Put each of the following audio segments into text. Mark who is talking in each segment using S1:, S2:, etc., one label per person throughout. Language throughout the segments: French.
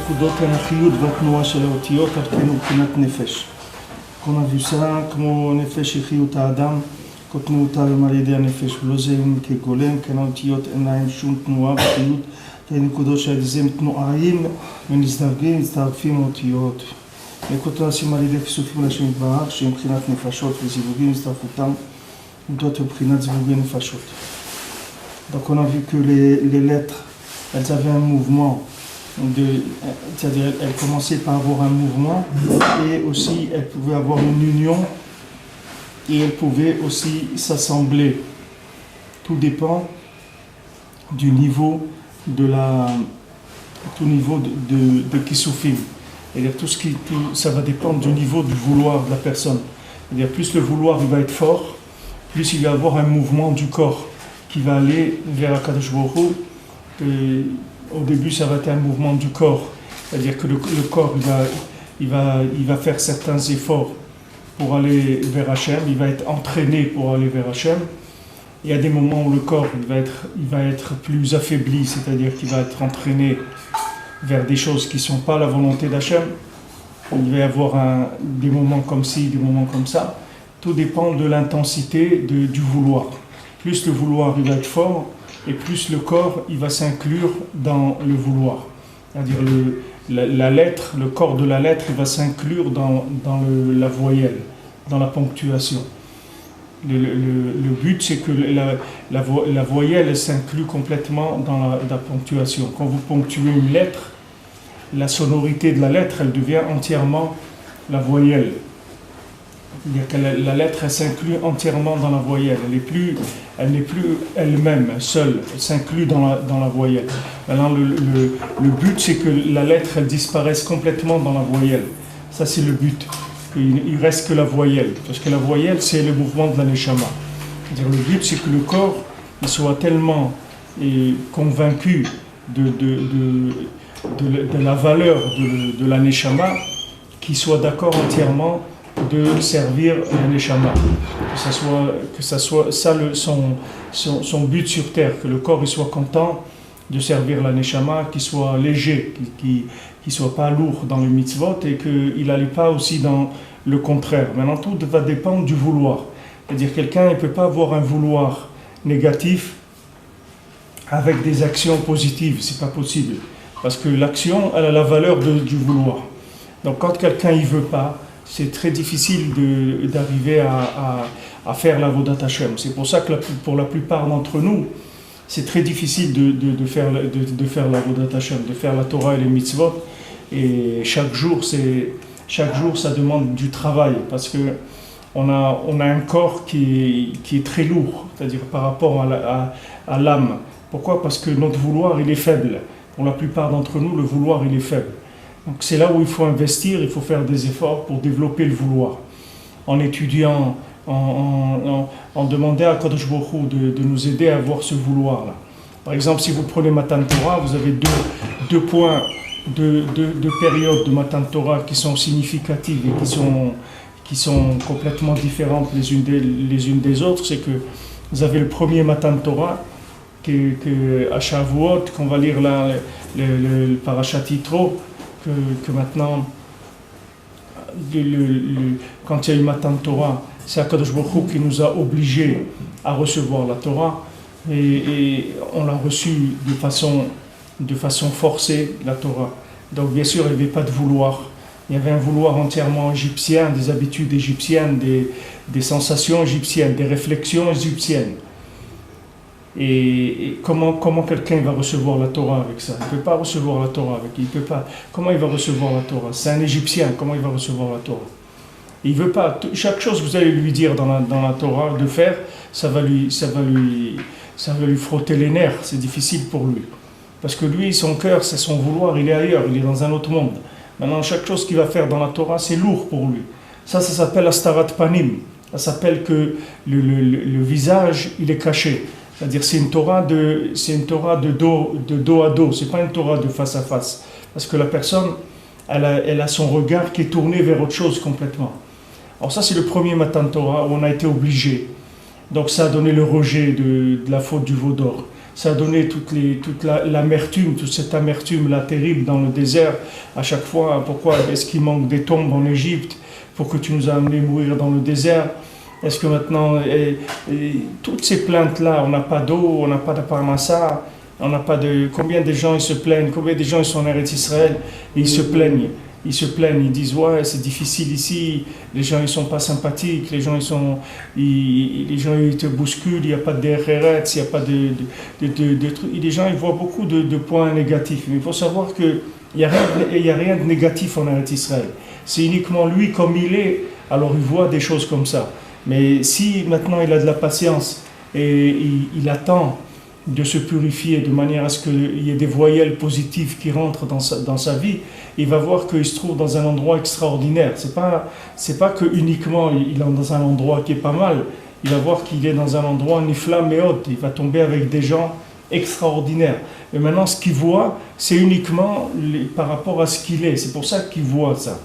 S1: הנקודות הן החיות והתנועה של האותיות, על כן מבחינת נפש. qu'on a vu ça, כמו נפש החיות האדם, קוטנותם על ידי הנפש, ולא זה כגולם, כן האותיות אין להם שום תנועה וחיות, כי הנקודות שעל ידי הם תנועיים ונזדרגים, מצטרפים האותיות. נקודות עושים על ידי כיסופים לשם יתברך, שהם מבחינת נפשות וזיווגים, מצטרפותם, נקודות מבחינת זיווגי נפשות. Donc on a vu que les lettres, elles avaient un mouvement, c'est-à-dire elles commençaient par avoir un mouvement et aussi elles pouvaient avoir une union et elles pouvaient aussi s'assembler. Tout dépend du niveau de Kisufim. C'est-à-dire ça va dépendre du niveau du vouloir de la personne. C'est-à-dire plus le vouloir il va être fort, plus il va avoir un mouvement du corps qui va aller vers Akadosh Baruch Hu. Au début, ça va être un mouvement du corps, c'est-à-dire que le corps il va faire certains efforts pour aller vers Hachem, il va être entraîné pour aller vers Hachem. Il y a des moments où le corps il va être plus affaibli, c'est-à-dire qu'il va être entraîné vers des choses qui ne sont pas la volonté d'Hachem. Il va y avoir des moments comme ci, des moments comme ça. Tout dépend de l'intensité du vouloir. Plus le vouloir il va être fort, et plus le corps il va s'inclure dans le vouloir. C'est-à-dire la lettre, le corps de la lettre il va s'inclure dans la voyelle, dans la ponctuation. Le but c'est que la voyelle s'inclut complètement dans la ponctuation. Quand vous ponctuez une lettre, la sonorité de la lettre elle devient entièrement la voyelle. C'est-à-dire que la lettre elle s'inclut entièrement dans la voyelle, elle n'est plus elle-même seule, elle s'inclut dans la voyelle. Maintenant le but c'est que la lettre elle disparaisse complètement dans la voyelle. Ça c'est le but, qu'il reste que la voyelle, parce que la voyelle c'est le mouvement de la Neshama. C'est-à-dire le but c'est que le corps il soit tellement convaincu de la valeur de la Neshama qu'il soit d'accord entièrement de servir la Neshama, que ça soit ça son but sur terre, que le corps il soit content de servir la Neshama, qu'il soit léger, qu'il soit pas lourd dans le mitzvot et qu'il n'allait pas aussi dans le contraire. Maintenant tout va dépendre du vouloir, c'est-à-dire quelqu'un il peut pas avoir un vouloir négatif avec des actions positives, c'est pas possible, parce que l'action elle a la valeur du vouloir. Donc quand quelqu'un il veut pas, c'est très difficile d'arriver à faire la Avodat Hashem. C'est pour ça que pour la plupart d'entre nous, c'est très difficile de faire la Avodat Hashem, de faire la Torah et les mitzvot. Et chaque jour, ça demande du travail, parce que on a un corps qui est très lourd, c'est-à-dire par rapport à l'âme. Pourquoi ? Parce que notre vouloir, il est faible. Pour la plupart d'entre nous, le vouloir, il est faible. Donc c'est là où il faut investir, il faut faire des efforts pour développer le vouloir. En étudiant, en demandant à Kadosh Baruch Hu de nous aider à avoir ce vouloir-là. Par exemple, si vous prenez Matan Torah, vous avez deux points, deux périodes de Matan Torah qui sont significatives et qui sont complètement différentes les unes des autres. C'est que vous avez le premier Matan Torah, à Shavuot, qu'on va lire là, le Parashat Yitro, que maintenant, quand il y a eu Matan Torah, c'est Akadosh Baruch Hu qui nous a obligés à recevoir la Torah, et on l'a reçue de façon forcée, la Torah. Donc bien sûr, il n'y avait pas de vouloir. Il y avait un vouloir entièrement égyptien, des habitudes égyptiennes, des sensations égyptiennes, des réflexions égyptiennes. Et comment quelqu'un va recevoir la Torah avec ça ? Il ne peut pas recevoir la Torah avec, il peut pas. Comment il va recevoir la Torah ? C'est un Égyptien, comment il va recevoir la Torah ? Il veut pas. Chaque chose que vous allez lui dire dans la Torah de faire, ça va lui frotter les nerfs, c'est difficile pour lui. Parce que lui, son cœur, c'est son vouloir, il est ailleurs, il est dans un autre monde. Maintenant, chaque chose qu'il va faire dans la Torah, c'est lourd pour lui. Ça s'appelle Astarat Panim. Ça s'appelle que le visage, il est caché. C'est-à-dire c'est une Torah de dos à dos, c'est pas une Torah de face à face. Parce que la personne, elle a son regard qui est tourné vers autre chose complètement. Alors ça c'est le premier Matan Torah où on a été obligé. Donc ça a donné le rejet de la faute du veau d'or. ça a donné l'amertume, toute cette amertume-là terrible dans le désert. À chaque fois, pourquoi est-ce qu'il manque des tombes en Égypte pour que tu nous as amené mourir dans le désert? Est-ce que maintenant, toutes ces plaintes-là, on n'a pas d'eau, on n'a pas de parnassa, on n'a pas de... Combien de gens ils se plaignent, combien de gens ils sont en Eretz Israël et ils se plaignent, ils disent ouais c'est difficile ici, les gens ils sont pas sympathiques, les gens ils te bousculent, il n'y a pas de DRRETS, il n'y a pas de trucs. Les gens ils voient beaucoup de points négatifs, mais il faut savoir que il y a rien de négatif en Eretz Israël. C'est uniquement lui comme il est, alors il voit des choses comme ça. Mais si maintenant il a de la patience et il attend de se purifier de manière à ce qu'il y ait des voyelles positives qui rentrent dans sa vie, il va voir qu'il se trouve dans un endroit extraordinaire. C'est pas que uniquement il est dans un endroit qui est pas mal, il va voir qu'il est dans un endroit nifla meod, il va tomber avec des gens extraordinaires. Mais maintenant ce qu'il voit, c'est uniquement par rapport à ce qu'il est, c'est pour ça qu'il voit ça.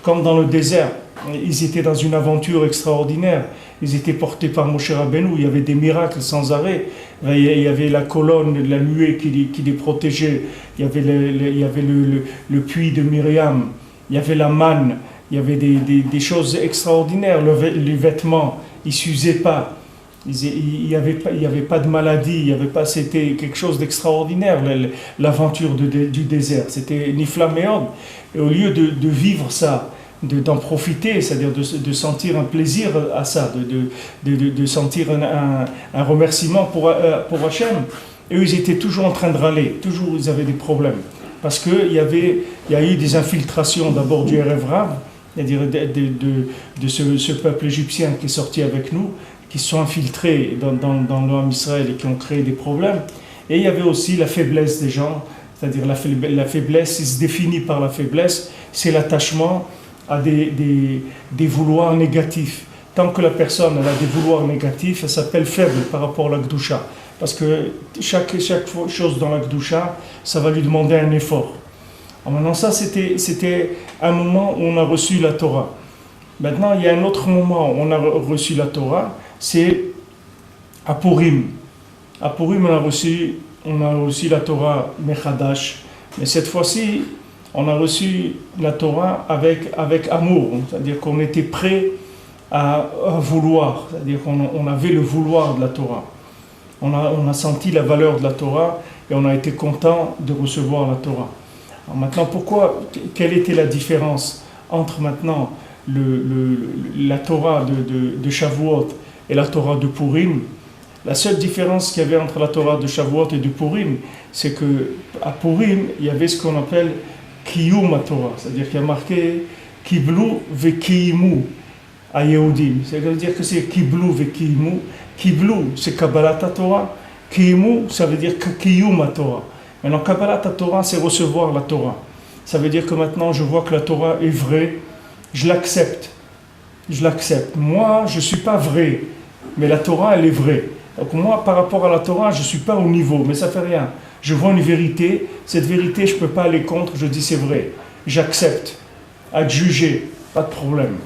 S1: Comme dans le désert, ils étaient dans une aventure extraordinaire, ils étaient portés par Moshe Rabbeinu, il y avait des miracles sans arrêt, il y avait la colonne, la nuée qui les protégeait, il y avait le puits de Myriam, il y avait la manne, il y avait des choses extraordinaires, les vêtements, ils ne s'usaient pas, il n'y avait pas de maladie, c'était quelque chose d'extraordinaire, l'aventure du désert, c'était Nifla Meod. Et au lieu de vivre ça, d'en profiter, c'est-à-dire de sentir un plaisir à ça, de sentir un remerciement pour Hachem, eux ils étaient toujours en train de râler, toujours ils avaient des problèmes. Parce qu'il y a eu des infiltrations d'abord du Erev Rav, c'est-à-dire de ce peuple égyptien qui est sorti avec nous, qui se sont infiltrés dans l'Homme Israël et qui ont créé des problèmes. Et il y avait aussi la faiblesse des gens, c'est-à-dire la faiblesse, il se définit par la faiblesse, c'est l'attachement à des vouloirs négatifs. Tant que la personne elle a des vouloirs négatifs, elle s'appelle faible par rapport à la Gdusha. Parce que chaque chose dans la Gdusha, ça va lui demander un effort. Alors maintenant ça, c'était un moment où on a reçu la Torah. Maintenant, il y a un autre moment où on a reçu la Torah, c'est à Purim. À Purim, on a reçu la Torah Mechadash, mais cette fois-ci, on a reçu la Torah avec amour, c'est-à-dire qu'on était prêt à vouloir, c'est-à-dire qu'on avait le vouloir de la Torah. On a senti la valeur de la Torah et on a été content de recevoir la Torah. Alors maintenant, quelle était la différence entre maintenant la Torah de Shavuot et la Torah de Purim? La seule différence qu'il y avait entre la Torah de Shavuot et de Purim, c'est qu'à Purim, il y avait ce qu'on appelle Kiyum Torah, c'est-à-dire qu'il y a marqué Kiblu vekiimu à Yehudim. C'est-à-dire que c'est Kiblu vekiimu. Kiblu, c'est Kabbalat Torah. Kiimu, ça veut dire Kiyum Torah. Maintenant, Kabbalat Torah, c'est recevoir la Torah. Ça veut dire que maintenant, je vois que la Torah est vraie, je l'accepte. Moi, je ne suis pas vrai, mais la Torah, elle est vraie. Donc moi, par rapport à la Torah, je ne suis pas au niveau, mais ça ne fait rien. Je vois une vérité, cette vérité, je ne peux pas aller contre, je dis c'est vrai. J'accepte. À te juger, pas de problème.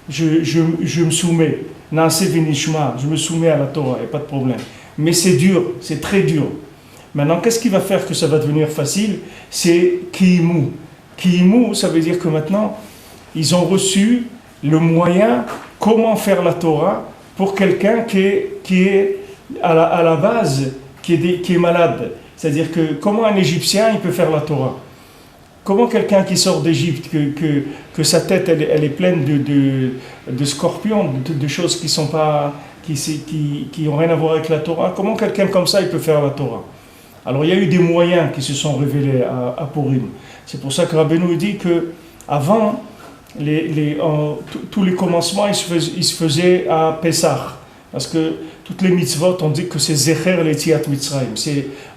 S1: Je me soumets. Naase Venishma, je me soumets à la Torah, il n'y a pas de problème. Mais c'est dur, c'est très dur. Maintenant, qu'est-ce qui va faire que ça va devenir facile? C'est Kiimu. Kiimu, ça veut dire que maintenant, ils ont reçu le moyen, comment faire la Torah pour quelqu'un qui est à la base, qui est malade. C'est-à-dire que comment un Égyptien il peut faire la Torah? Comment quelqu'un qui sort d'Égypte, que sa tête elle est pleine de scorpions, de choses qui sont pas, qui ont rien à voir avec la Torah, comment quelqu'un comme ça il peut faire la Torah? Alors il y a eu des moyens qui se sont révélés à Purim. C'est pour ça que Rabbeinu dit que avant tous les commencements ils se faisaient à Pessah. Parce que toutes les mitzvot, on dit que c'est Zecher Letziat Mitzrayim.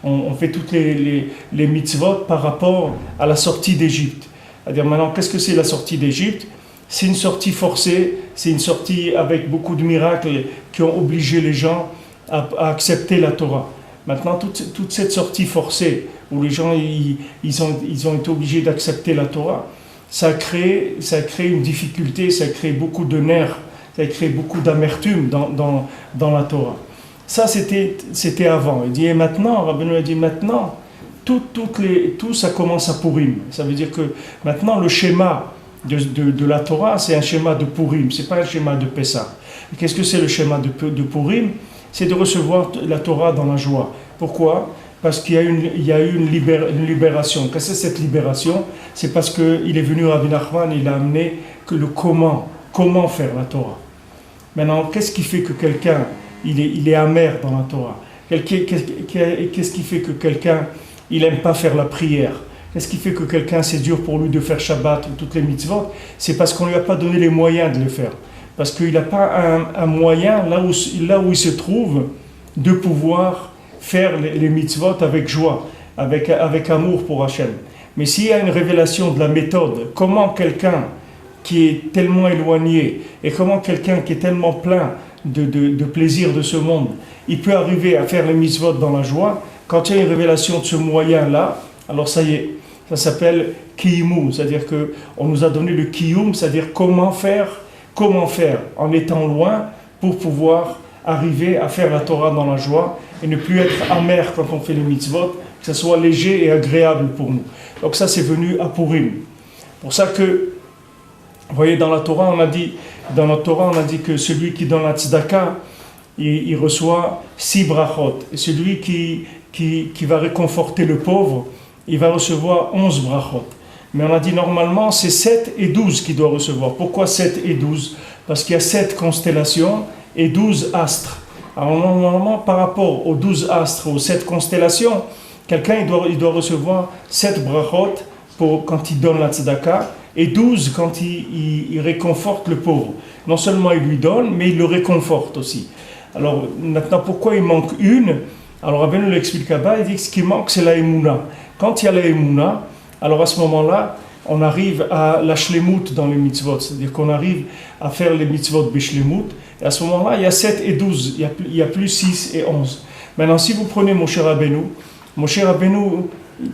S1: On fait toutes les mitzvot par rapport à la sortie d'Égypte. C'est-à-dire maintenant, qu'est-ce que c'est la sortie d'Égypte? C'est une sortie forcée, c'est une sortie avec beaucoup de miracles qui ont obligé les gens à accepter la Torah. Maintenant, toute cette sortie forcée, où les gens ils ont été obligés d'accepter la Torah, ça a créé une difficulté, ça a créé beaucoup de nerfs, ça a créé beaucoup d'amertume dans la Torah. Ça, c'était avant. Il dit, et maintenant, Rabbeinu a dit, maintenant, tout ça commence à Purim. Ça veut dire que maintenant, le schéma de la Torah, c'est un schéma de Purim, c'est pas un schéma de Pessah. Et qu'est-ce que c'est le schéma de Purim? C'est de recevoir la Torah dans la joie. Pourquoi? Parce qu'il y a eu une libération. Qu'est-ce que c'est cette libération? C'est parce qu'il est venu Rabbi Nachman, il a amené que le comment faire la Torah. Maintenant, qu'est-ce qui fait que quelqu'un il est amer dans la Torah? Qu'est-ce qui fait que quelqu'un il n'aime pas faire la prière? Qu'est-ce qui fait que quelqu'un c'est dur pour lui de faire Shabbat ou toutes les mitzvot? C'est parce qu'on ne lui a pas donné les moyens de le faire. Parce qu'il n'a pas un moyen là où il se trouve de pouvoir faire les mitzvot avec joie, avec amour pour Hachem. Mais s'il y a une révélation de la méthode, comment quelqu'un qui est tellement éloigné et comment quelqu'un qui est tellement plein de plaisir de ce monde, il peut arriver à faire les mitzvot dans la joie, quand il y a une révélation de ce moyen-là, alors ça y est, ça s'appelle kiyum, c'est-à-dire qu'on nous a donné le kiyum, c'est-à-dire comment faire en étant loin pour pouvoir arriver à faire la Torah dans la joie et ne plus être amer quand on fait les mitzvot, que ça soit léger et agréable pour nous. Donc ça c'est venu à Purim. Pour ça que, vous voyez, dans la Torah on a dit que celui qui donne la tzedaka, il reçoit 6 brachot. Et celui qui va réconforter le pauvre, il va recevoir 11 brachot. Mais on a dit normalement c'est 7 et 12 qu'il doit recevoir. Pourquoi 7 et 12? Parce qu'il y a 7 constellations et 12 astres. Alors normalement par rapport aux 12 astres, aux 7 constellations, quelqu'un il doit recevoir 7 brachot quand il donne la tzedaka et 12 quand il réconforte le pauvre. Non seulement il lui donne, mais il le réconforte aussi. Alors maintenant pourquoi il manque une? Alors Rabbeinu l'explique là-bas, il dit que ce qui manque c'est la émouna. Quand il y a la émouna, alors à ce moment-là, on arrive à la shlemut dans les mitzvot, c'est-à-dire qu'on arrive à faire les mitzvot bishlemut, et à ce moment-là, il y a 7 et 12, il y a plus 6 et 11. Maintenant, si vous prenez Moshe Rabbeinu,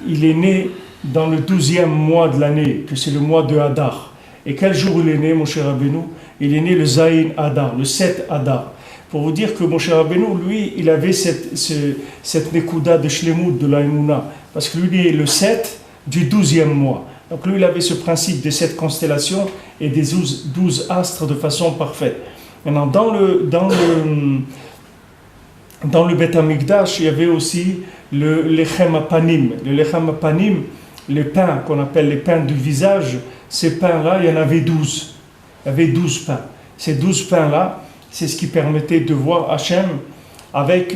S1: il est né dans le 12e mois de l'année, que c'est le mois de Hadar. Et quel jour il est né, Moshe Rabbeinu? Il est né le Zayin Hadar, le 7 Hadar. Pour vous dire que Moshe Rabbeinu, lui, il avait cette nekuda de shlemut, de la émouna, parce que lui, il est le 7 du 12e mois. Donc lui, il avait ce principe des 7 constellations et des 12 astres de façon parfaite. Maintenant, dans le Beth Amikdash, il y avait aussi le lechem apanim. Le lechem apanim, les pains qu'on appelle les pains du visage, ces pains-là, il y en avait 12. Il y avait 12 pains. Ces 12 pains-là, c'est ce qui permettait de voir Hachem avec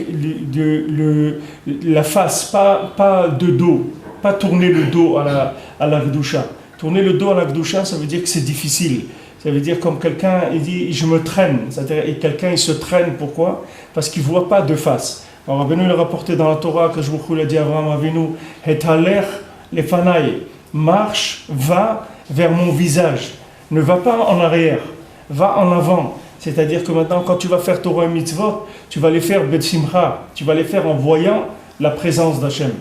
S1: la face, pas de dos. Pas tourner le dos à la Gdusha. Tourner le dos à la Gdusha, ça veut dire que c'est difficile. Ça veut dire comme quelqu'un, il dit, je me traîne. C'est-à-dire, et quelqu'un, il se traîne, pourquoi? Parce qu'il ne voit pas de face. Alors, Rabbeinu l'a rapporté dans la Torah, que je vous l'ai dit à Abraham Avinu, et taler les fanaï, marche, va vers mon visage. Ne va pas en arrière, va en avant. C'est-à-dire que maintenant, quand tu vas faire Torah et Mitzvot, tu vas les faire Betsimcha, tu vas les faire en voyant la présence d'Hachem.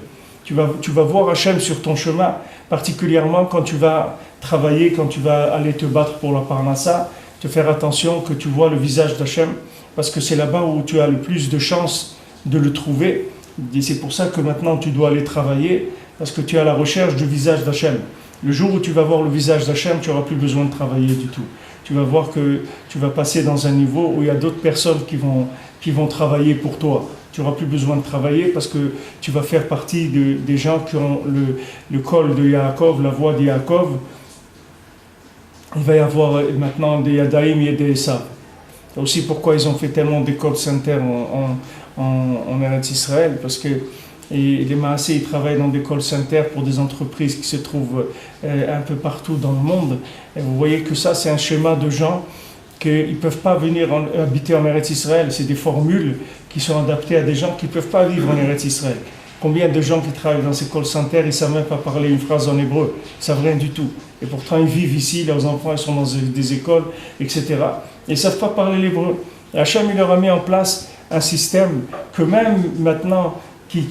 S1: Tu vas voir Hachem sur ton chemin, particulièrement quand tu vas travailler, quand tu vas aller te battre pour la Parnassa, te faire attention que tu vois le visage d'Hachem, parce que c'est là-bas où tu as le plus de chances de le trouver. Et c'est pour ça que maintenant tu dois aller travailler, parce que tu es à la recherche du visage d'Hachem. Le jour où tu vas voir le visage d'Hachem, tu n'auras plus besoin de travailler du tout. Tu vas voir que tu vas passer dans un niveau où il y a d'autres personnes qui vont travailler pour toi. Tu n'auras plus besoin de travailler parce que tu vas faire partie des gens qui ont le col de Yaakov, la voie de Yaakov. Il va y avoir maintenant des Yadaïm et des Esav. C'est aussi pourquoi ils ont fait tellement d'écoles sanitaires en Eretz Israël, parce que les Maasé, ils travaillent dans des call centers pour des entreprises qui se trouvent un peu partout dans le monde. Et vous voyez que ça, c'est un schéma de gens qu'ils ne peuvent pas venir habiter en Eretz Israël. C'est des formules qui sont adaptées à des gens qui ne peuvent pas vivre en Eretz Israël. Combien de gens qui travaillent dans ces call centers, ils ne savent même pas parler une phrase en hébreu, ils ne savent rien du tout. Et pourtant, ils vivent ici, leurs enfants ils sont dans des écoles, etc. Et ils ne savent pas parler l'hébreu. Et Hachem, il leur a mis en place un système que même maintenant, qui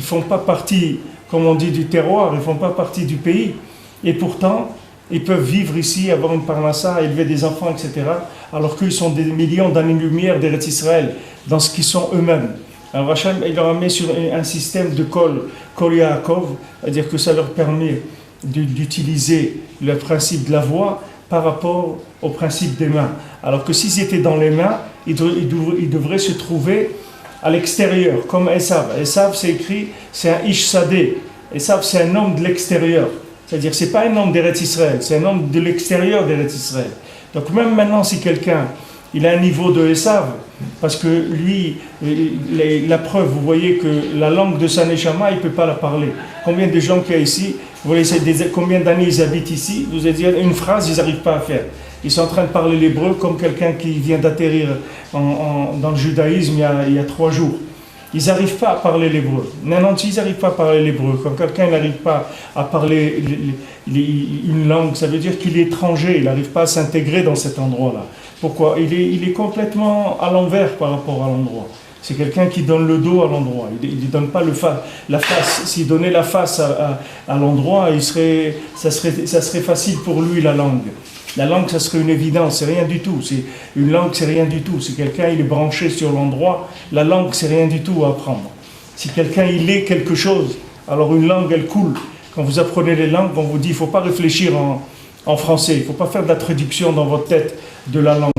S1: font pas partie, comme on dit, du terroir, ils ne font pas partie du pays. Et pourtant, Ils peuvent vivre ici, avoir une parnassa, élever des enfants, etc. Alors qu'ils sont des millions d'années-lumière d'Eretz Israël, dans ce qu'ils sont eux-mêmes. Alors Hachem, il leur a mis sur un système de Kol Yaakov, c'est-à-dire que ça leur permet d'utiliser le principe de la voix par rapport au principe des mains. Alors que s'ils étaient dans les mains, ils devraient se trouver à l'extérieur, comme Esav. Esav, c'est écrit, c'est un Ish Sadeh. Esav, c'est un homme de l'extérieur. C'est-à-dire, c'est pas un homme d'Eretz Israël, c'est un homme de l'extérieur d'Eretz Israël. Donc même maintenant, si quelqu'un, il a un niveau de Esav, parce que lui, la preuve, vous voyez que la langue de sa Neshama, il ne peut pas la parler. Combien de gens qu'il y a ici, vous voyez combien d'années ils habitent ici, vous allez dire une phrase, ils n'arrivent pas à faire. Ils sont en train de parler l'hébreu comme quelqu'un qui vient d'atterrir dans le judaïsme il y a 3 jours. Ils n'arrivent pas à parler l'hébreu. Non, ils n'arrivent pas à parler l'hébreu. Quand quelqu'un n'arrive pas à parler une langue, ça veut dire qu'il est étranger, il n'arrive pas à s'intégrer dans cet endroit-là. Pourquoi ? Il est complètement à l'envers par rapport à l'endroit. C'est quelqu'un qui donne le dos à l'endroit. Il ne donne pas la face. S'il donnait la face à l'endroit, ça serait facile pour lui, la langue. La langue, ça serait une évidence, c'est rien du tout. Une langue, c'est rien du tout. Si quelqu'un il est branché sur l'endroit, la langue, c'est rien du tout à apprendre. Si quelqu'un il est quelque chose, alors une langue, elle coule. Quand vous apprenez les langues, on vous dit, il ne faut pas réfléchir en français. Il ne faut pas faire de la traduction dans votre tête de la langue.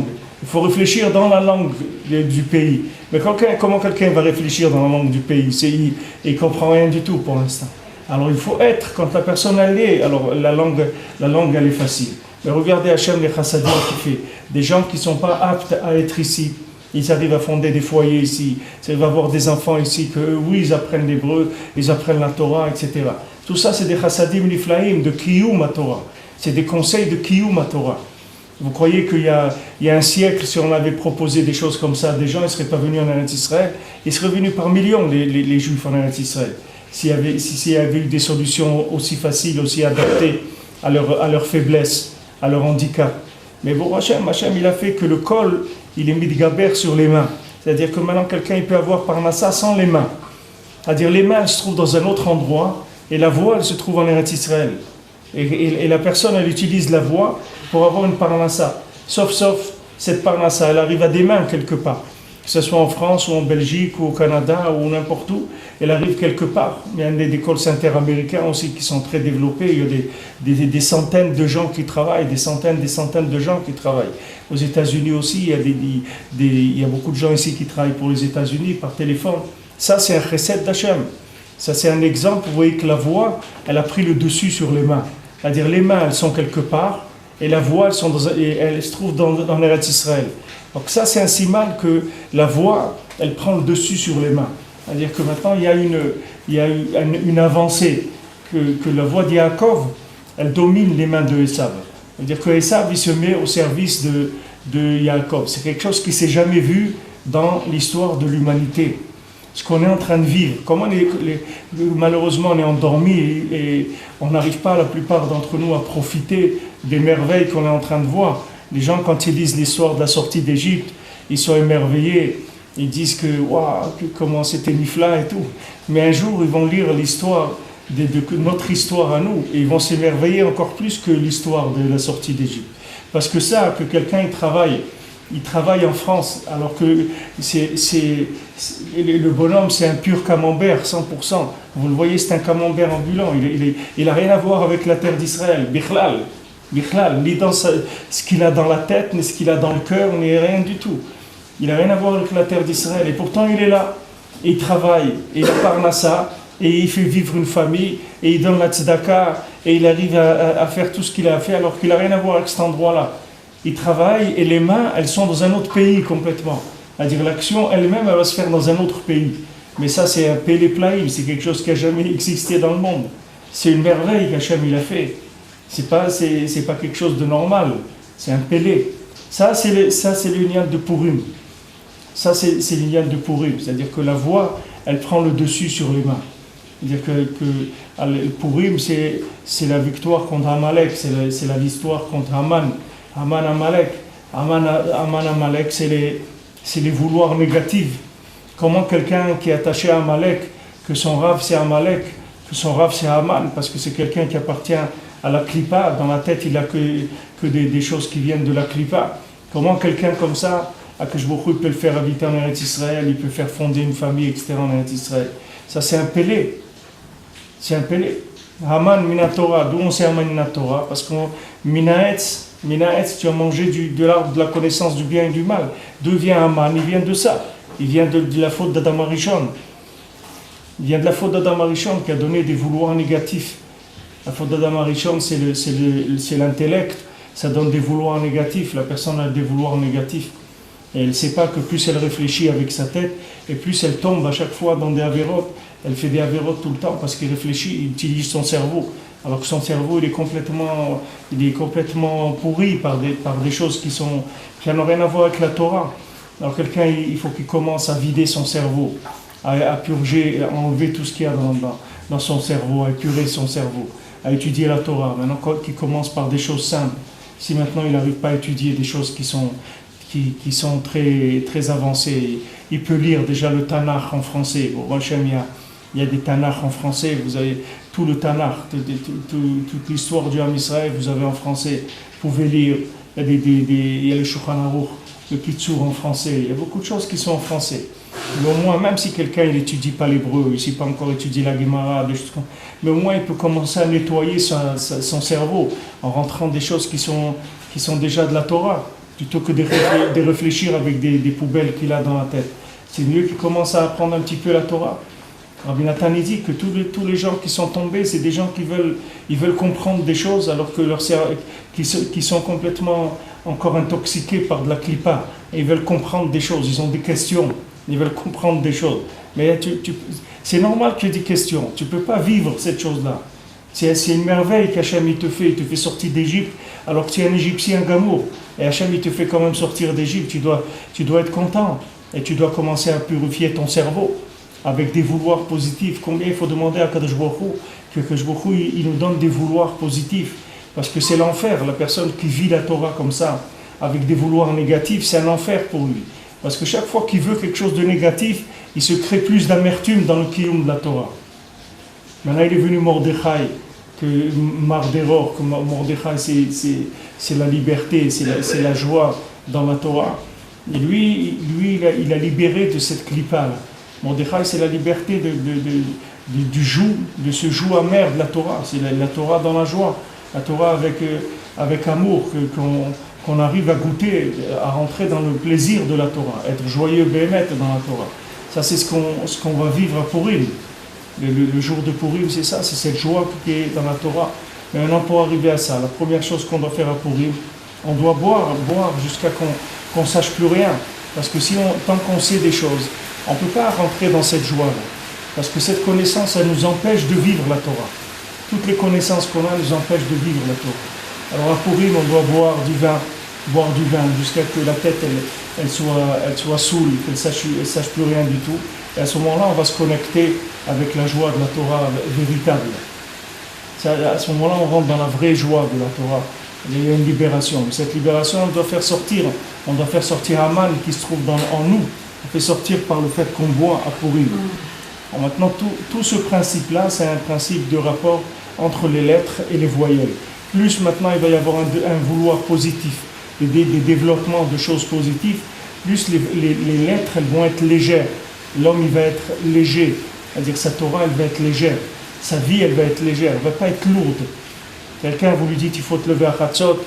S1: Il faut réfléchir dans la langue du pays. Mais comment quelqu'un va réfléchir dans la langue du pays ? Il ne comprend rien du tout pour l'instant. Alors il faut être, quand la personne elle est, alors la langue elle est facile. Mais regardez Hachem les chassadim qui fait. Des gens qui ne sont pas aptes à être ici, ils arrivent à fonder des foyers ici, ils arrivent à avoir des enfants ici, que oui, ils apprennent l'hébreu, ils apprennent la Torah, etc. Tout ça, c'est des chassadim niflaim, de kiyum à Torah. C'est des conseils de kiyum à Torah. Vous croyez qu'il y a un siècle, si on avait proposé des choses comme ça, des gens ne seraient pas venus en Eretz Israël, ils seraient venus par millions, les Juifs en Eretz Israël. S'il y avait eu des solutions aussi faciles, aussi adaptées à leur faiblesse, à leur handicap. Mais bon, Hachem, il a fait que le col, il est mis de gaber sur les mains. C'est-à-dire que maintenant, quelqu'un il peut avoir parnassa sans les mains. C'est-à-dire les mains, elles se trouvent dans un autre endroit, et la voix, elle se trouve en Eretz Israël. Et la personne, elle utilise la voix pour avoir une parnassa. Sauf cette parnassa, elle arrive à des mains quelque part. Que ce soit en France, ou en Belgique, ou au Canada, ou n'importe où, elle arrive quelque part. Il y a des call centers américains aussi qui sont très développés. Il y a des centaines de gens qui travaillent, des centaines de gens qui travaillent. Aux États-Unis aussi, il y a beaucoup de gens ici qui travaillent pour les États-Unis par téléphone. Ça, c'est un chesed d'Hachem. Ça, c'est un exemple. Vous voyez que la voix, elle a pris le dessus sur les mains. C'est-à-dire, les mains, elles sont quelque part, et la voix, elle se trouve dans Eretz Israël. Donc ça, c'est un signal que la voix, elle prend le dessus sur les mains. C'est-à-dire que maintenant, il y a une avancée, que la voix d'Yaakov, elle domine les mains de Esav. C'est-à-dire que Esav, il se met au service de Yaakov. C'est quelque chose qui ne s'est jamais vu dans l'histoire de l'humanité. Ce qu'on est en train de vivre. Malheureusement, on est endormi et on n'arrive pas, la plupart d'entre nous, à profiter des merveilles qu'on est en train de voir. Les gens, quand ils lisent l'histoire de la sortie d'Égypte, ils sont émerveillés. Ils disent que, waouh, comment c'était nifla et tout. Mais un jour, ils vont lire l'histoire de notre histoire à nous et ils vont s'émerveiller encore plus que l'histoire de la sortie d'Égypte. Parce que ça, que quelqu'un il travaille en France, alors que le bonhomme, c'est un pur camembert, 100%. Vous le voyez, c'est un camembert ambulant. Il n'a rien à voir avec la terre d'Israël. Bichlal, ni dans ce qu'il a dans la tête, ni ce qu'il a dans le cœur, ni rien du tout. Il n'a rien à voir avec la terre d'Israël. Et pourtant, il est là. Et il travaille. Et il parle à ça. Et il fait vivre une famille. Et il donne la tzedaka. Et il arrive à faire tout ce qu'il a à faire, alors qu'il n'a rien à voir avec cet endroit-là. Il travaille et les mains, elles sont dans un autre pays complètement. C'est-à-dire l'action elle-même, elle va se faire dans un autre pays. Mais ça, c'est un péléplaïm, c'est quelque chose qui n'a jamais existé dans le monde. C'est une merveille qu'Hachem il a fait. C'est pas quelque chose de normal. C'est un pélé. Ça, c'est l'union de Purim. Ça, c'est l'union de Purim. C'est-à-dire que la voix, elle prend le dessus sur les mains. C'est-à-dire que le Purim, c'est la victoire contre Amalek, c'est la victoire contre Haman. Amalek, c'est les vouloirs négatifs. Comment quelqu'un qui est attaché à Amalek, que son rave c'est Amalek, que son rave c'est Haman, parce que c'est quelqu'un qui appartient à la klipa, dans la tête il n'a que des choses qui viennent de la klipa. Comment quelqu'un comme ça, Akadosh Baruch Hu peut le faire habiter en Eretz Israël, il peut faire fonder une famille, etc. en Eretz Israël. Ça c'est un pélé. C'est un pélé. Haman Minatora, d'où on sait Haman Minatora? Parce que Minaetz, tu as mangé de l'arbre de la connaissance du bien et du mal. D'où vient Haman? Il vient de ça. Il vient de la faute d'Adam Arishon. Il vient de la faute d'Adam Arishon qui a donné des vouloirs négatifs. La faute d'Adam Arishon, c'est l'intellect. Ça donne des vouloirs négatifs. La personne a des vouloirs négatifs. Et elle ne sait pas que plus elle réfléchit avec sa tête, et plus elle tombe à chaque fois dans des avérotes. Elle fait des avérotes tout le temps parce qu'il réfléchit, il utilise son cerveau. Alors que son cerveau, il est complètement pourri par des choses qui n'ont rien à voir avec la Torah. Alors quelqu'un, il faut qu'il commence à vider son cerveau, à purger, à enlever tout ce qu'il y a dans son cerveau, à épurer son cerveau, à étudier la Torah. Maintenant, qu'il commence par des choses simples. Si maintenant il n'arrive pas à étudier des choses qui sont très, très avancées, il peut lire déjà le Tanakh en français. Bon, il y a des Tanakh en français, vous avez tout le Tanakh, toute l'histoire du Ham Israël, vous avez en français. Vous pouvez lire, il y a le Shulchan Aruch, le Kitzur en français, il y a beaucoup de choses qui sont en français. Mais au moins, même si quelqu'un n'étudie pas l'hébreu, il ne sait pas encore étudier la Gemara, mais au moins il peut commencer à nettoyer son cerveau en rentrant des choses qui sont déjà de la Torah, plutôt que de réfléchir avec des poubelles qu'il a dans la tête. C'est mieux qu'il commence à apprendre un petit peu la Torah. Rabbi Nathan dit que tous les gens qui sont tombés, c'est des gens qui veulent comprendre des choses alors que leur cerveau, qui sont complètement encore intoxiqués par de la klipa. Et ils veulent comprendre des choses, ils ont des questions, ils veulent comprendre des choses. Mais c'est normal qu'il y ait des questions, tu ne peux pas vivre cette chose-là. C'est une merveille qu'Hachem il te fait sortir d'Égypte alors que tu es un Égyptien gamour. Et Hachem il te fait quand même sortir d'Égypte, tu dois être content et tu dois commencer à purifier ton cerveau avec des vouloirs positifs. Combien il faut demander à Kadosh Baruch Hu que Kadosh Baruch Hu il nous donne des vouloirs positifs, parce que c'est l'enfer. La personne qui vit la Torah comme ça avec des vouloirs négatifs, c'est un enfer pour lui, parce que chaque fois qu'il veut quelque chose de négatif, il se crée plus d'amertume dans le kiyum de la Torah. Maintenant il est venu Mordechai, que Marderor, que Mordechai c'est la liberté, c'est la joie dans la Torah. Et lui il a libéré de cette klipa là. Mordechai, c'est la liberté du joug, de ce joug amer de la Torah. C'est la Torah dans la joie, la Torah avec amour, qu'on arrive à goûter, à rentrer dans le plaisir de la Torah, être joyeux, béhémet dans la Torah. Ça, c'est ce qu'on va vivre à Purim. Le jour de Purim, c'est ça, c'est cette joie qui est dans la Torah. Mais maintenant, pour arriver à ça, la première chose qu'on doit faire à Purim, on doit boire jusqu'à qu'on sache plus rien. Parce que tant qu'on sait des choses, on ne peut pas rentrer dans cette joie-là. Parce que cette connaissance, elle nous empêche de vivre la Torah. Toutes les connaissances qu'on a nous empêchent de vivre la Torah. Alors à Purim, on doit boire du vin jusqu'à ce que la tête elle soit saoule, qu'elle ne sache plus rien du tout. Et à ce moment-là, on va se connecter avec la joie de la Torah véritable. À ce moment-là, on rentre dans la vraie joie de la Torah. Il y a une libération. Mais cette libération, on doit faire sortir Haman qui se trouve en nous. On fait sortir par le fait qu'on boit à Purim. Alors maintenant, tout ce principe-là, c'est un principe de rapport entre les lettres et les voyelles. Plus maintenant, il va y avoir un vouloir positif, des développements de choses positives, plus les lettres, elles vont être légères. L'homme, il va être léger. C'est-à-dire sa Torah, elle va être légère. Sa vie, elle va être légère. Elle ne va pas être lourde. Quelqu'un vous lui dit, il faut te lever à Chatzot.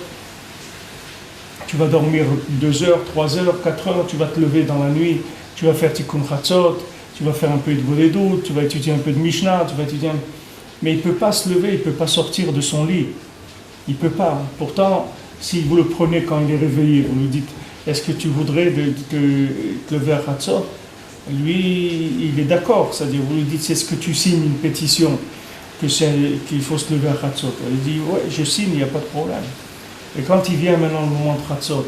S1: Tu vas dormir 2 heures, 3 heures, 4 heures, tu vas te lever dans la nuit, tu vas faire Tikkun Chatzot, tu vas faire un peu de Bodedut, tu vas étudier un peu de Mishnah, mais il ne peut pas se lever, il ne peut pas sortir de son lit. Il ne peut pas. Pourtant, si vous le prenez quand il est réveillé, vous lui dites, est-ce que tu voudrais te lever à Chatzot? Lui, il est d'accord, c'est-à-dire vous lui dites, c'est ce que tu signes une pétition, qu'il faut se lever à Chatzot. Il dit, ouais, je signe, il n'y a pas de problème. Et quand il vient maintenant le moment de Chatzot,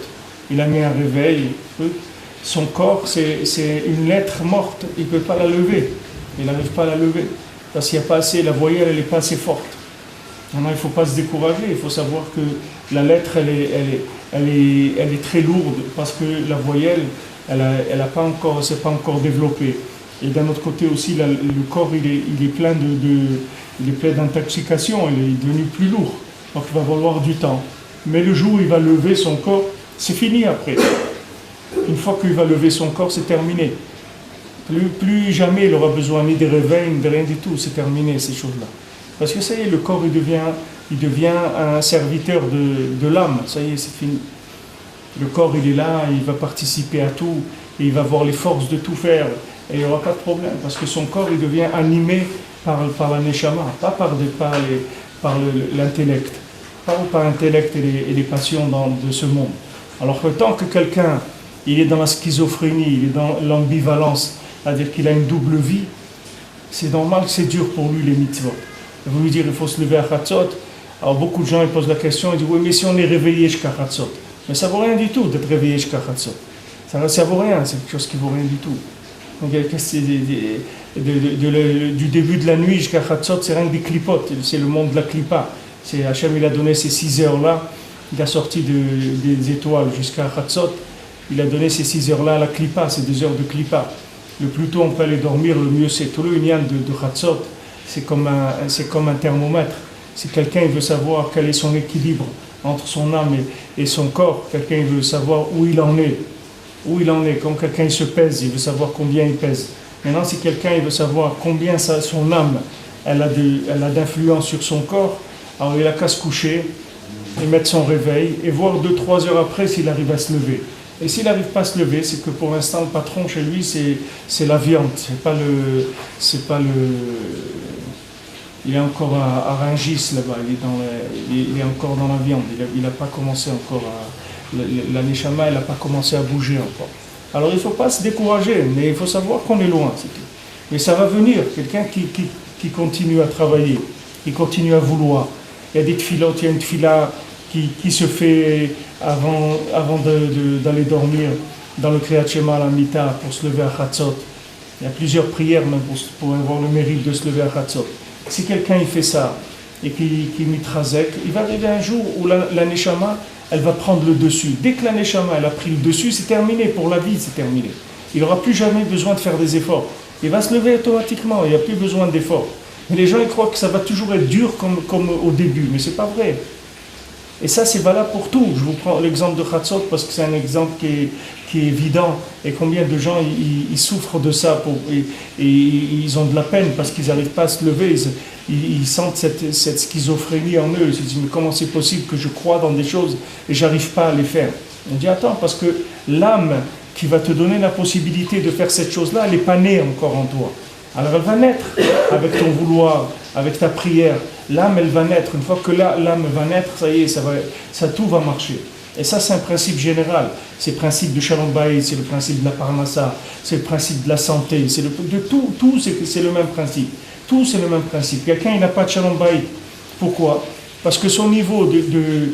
S1: il a mis un réveil, son corps c'est une lettre morte, il ne peut pas la lever, il n'arrive pas à la lever, parce qu'il n'y a pas assez, la voyelle elle n'est pas assez forte. Maintenant il ne faut pas se décourager, il faut savoir que la lettre elle est très lourde, parce que la voyelle elle a pas encore, c'est pas encore développé. Et d'un autre côté aussi, le corps il est plein d'intoxication, il est devenu plus lourd. Donc il va falloir du temps. Mais le jour où il va lever son corps, c'est fini après. Une fois qu'il va lever son corps, c'est terminé. Plus jamais il aura besoin ni de réveil, ni de rien du tout. C'est terminé, ces choses-là. Parce que ça y est, le corps, il devient un serviteur de l'âme. Ça y est, c'est fini. Le corps, il est là, il va participer à tout, et il va avoir les forces de tout faire. Et il n'y aura pas de problème, parce que son corps, il devient animé par la neshama, pas par l'intellect. Pas par l'intellect et les passions de ce monde. Alors que tant que quelqu'un, il est dans la schizophrénie, il est dans l'ambivalence, c'est-à-dire qu'il a une double vie, c'est normal que c'est dur pour lui les mitzvot. Vous lui dire il faut se lever à Chatzot. Alors beaucoup de gens ils posent la question, ils disent oui mais si on est réveillé jusqu'à Chatzot. Mais ça ne vaut rien du tout d'être réveillé jusqu'à Chatzot. Ça ne vaut rien, c'est quelque chose qui ne vaut rien du tout. Donc du début de la nuit jusqu'à Chatzot, c'est rien que des clipotes, c'est le monde de la clipa. Hachem il a donné ces 6 heures-là, il a sorti des étoiles jusqu'à Chatzot, il a donné ces 6 heures-là à la clipa, c'est 2 heures de clipa. Le plus tôt on peut aller dormir, le mieux c'est. Tout le union de Chatzot, c'est comme un thermomètre. Si quelqu'un veut savoir quel est son équilibre entre son âme et son corps, quelqu'un veut savoir où il en est. Comme quelqu'un se pèse, il veut savoir combien il pèse. Maintenant, si quelqu'un veut savoir combien son âme elle a d'influence sur son corps, alors il n'a qu'à se coucher et mettre son réveil et voir 2-3 heures après s'il arrive à se lever. Et s'il n'arrive pas à se lever, c'est que pour l'instant le patron chez lui c'est la viande, il est encore à Rungis là-bas, il est encore dans la viande, il n'a pas commencé encore la neshama, elle n'a pas commencé à bouger encore. Alors il ne faut pas se décourager, mais il faut savoir qu'on est loin, c'est tout. Mais ça va venir, quelqu'un qui continue à travailler, qui continue à vouloir. Il y a des tfilotes, il y a une tfila qui se fait avant d'aller dormir dans le Kriyat Shema à la Mita pour se lever à Chatzot. Il y a plusieurs prières même pour avoir le mérite de se lever à Chatzot. Si quelqu'un il fait ça et qu'il mitrazek, il va arriver un jour où la neshama elle va prendre le dessus. Dès que la neshama elle a pris le dessus, c'est terminé, pour la vie c'est terminé. Il n'aura plus jamais besoin de faire des efforts. Il va se lever automatiquement, il n'y a plus besoin d'efforts. Mais les gens ils croient que ça va toujours être dur comme au début, mais c'est pas vrai. Et ça c'est valable pour tout. Je vous prends l'exemple de Chatzot parce que c'est un exemple qui est évident. Et combien de gens ils souffrent de ça et ils ont de la peine parce qu'ils n'arrivent pas à se lever. Ils sentent cette schizophrénie en eux. Ils se disent mais comment c'est possible que je crois dans des choses et j'arrive pas à les faire. On dit attends, parce que l'âme qui va te donner la possibilité de faire cette chose-là, elle n'est pas née encore en toi. Alors elle va naître avec ton vouloir, avec ta prière. L'âme, elle va naître. Une fois que l'âme va naître, ça y est, tout va marcher. Et ça, c'est un principe général. C'est le principe de Shalom Bayit, c'est le principe de la Parnassa, c'est le principe de la santé, c'est c'est le même principe. Tout, c'est le même principe. Quelqu'un, il n'a pas de Shalom Bayit. Pourquoi ? Parce que son niveau de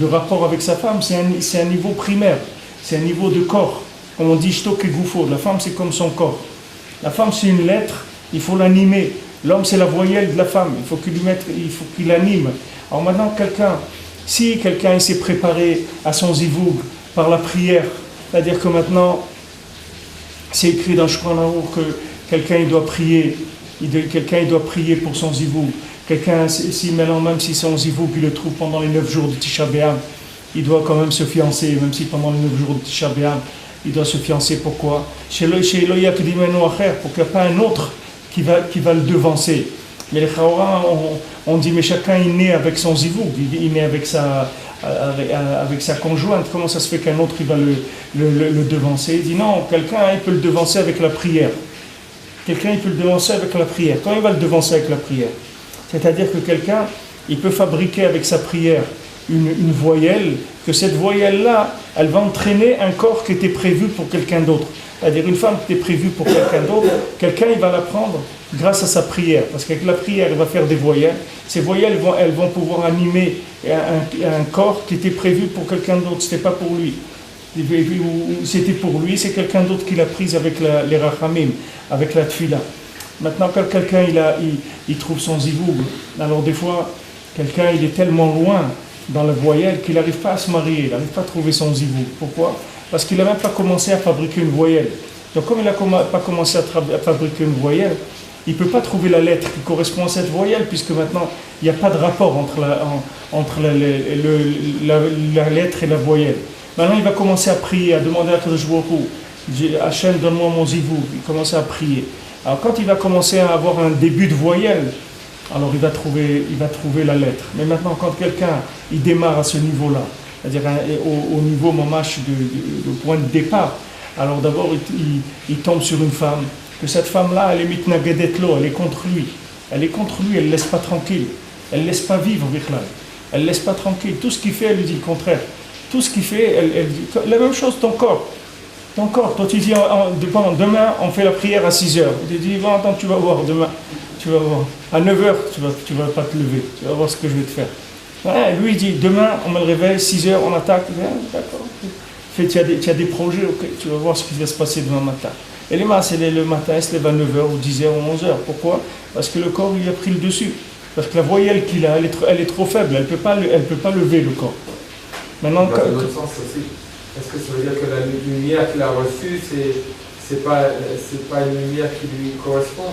S1: rapport avec sa femme, c'est un niveau primaire. C'est un niveau de corps. Comme on dit, Shtok et Goufo. La femme, c'est comme son corps. La femme, c'est une lettre, il faut l'animer. L'homme, c'est la voyelle de la femme, il faut qu'il l'anime. Alors maintenant, si quelqu'un s'est préparé à son zivoug par la prière, c'est-à-dire que maintenant, c'est écrit dans Shukran Aour que quelqu'un il doit prier pour son zivoug. Quelqu'un, même si son zivoug, il le trouve pendant les 9 jours de Tisha B'Av, il doit quand même se fiancer, même si pendant les 9 jours de Tisha B'Av, il doit se fiancer. Pourquoi ? Chez Eloya Kedimenu Acher, pour qu'il n'y ait pas un autre qui va le devancer. Mais les Chaora, on dit mais chacun est né avec son zivoug, il est né avec sa conjointe. Comment ça se fait qu'un autre il va le devancer ? Il dit non, quelqu'un il peut le devancer avec la prière. Quelqu'un il peut le devancer avec la prière. Quand il va le devancer avec la prière, c'est-à-dire que quelqu'un il peut fabriquer avec sa prière une voyelle, que cette voyelle-là, elle va entraîner un corps qui était prévu pour quelqu'un d'autre. C'est-à-dire une femme qui était prévue pour quelqu'un d'autre, quelqu'un il va la prendre grâce à sa prière. Parce qu'avec la prière, elle va faire des voyelles. Ces voyelles, elles vont pouvoir animer un corps qui était prévu pour quelqu'un d'autre. C'était pas pour lui. C'était pour lui, c'est quelqu'un d'autre qui l'a prise avec les rachamim, avec la tfila. Maintenant, quand quelqu'un il trouve son zivoug, alors des fois, quelqu'un il est tellement loin dans la voyelle qu'il n'arrive pas à se marier, il n'arrive pas à trouver son zivoug. Pourquoi ? Parce qu'il n'a même pas commencé à fabriquer une voyelle. Donc comme il n'a pas commencé à fabriquer une voyelle, il ne peut pas trouver la lettre qui correspond à cette voyelle, puisque maintenant, il n'y a pas de rapport entre la lettre et la voyelle. Maintenant, il va commencer à prier, à demander à Kadosh Baruch Hu, Hachem, donne-moi mon zivoug. Il commence à prier. Alors, quand il va commencer à avoir un début de voyelle, alors il va trouver la lettre. Mais maintenant, quand quelqu'un il démarre à ce niveau-là, c'est-à-dire au niveau mamash de point de départ, alors d'abord il tombe sur une femme, que cette femme-là, elle est mitnagadetlo, elle est contre lui. Elle est contre lui, elle ne laisse pas tranquille. Elle ne laisse pas vivre, Bichlal. Elle ne laisse pas tranquille. Tout ce qu'il fait, elle lui dit le contraire. Tout ce qu'il fait, elle dit la même chose, ton corps. Ton corps, toi tu dis demain on fait la prière à 6h. Tu dis attends, tu vas voir demain. Tu vas voir. À 9h, tu vas pas te lever. Tu vas voir ce que je vais te faire. Ouais, lui il dit demain on me le réveille, 6h, on attaque. D'accord. Tu as des projets, ok, tu vas voir ce qui va se passer demain matin. Et les masses, le matin, elle se lève à 9h ou 10h ou 11h. Pourquoi? Parce que le corps il a pris le dessus. Parce que la voyelle qu'il a, elle est trop faible, elle ne peut pas lever le corps. Maintenant,
S2: dans l'autre sens aussi, est-ce que ça veut dire que la lumière qu'il a reçue, c'est pas une lumière qui lui correspond?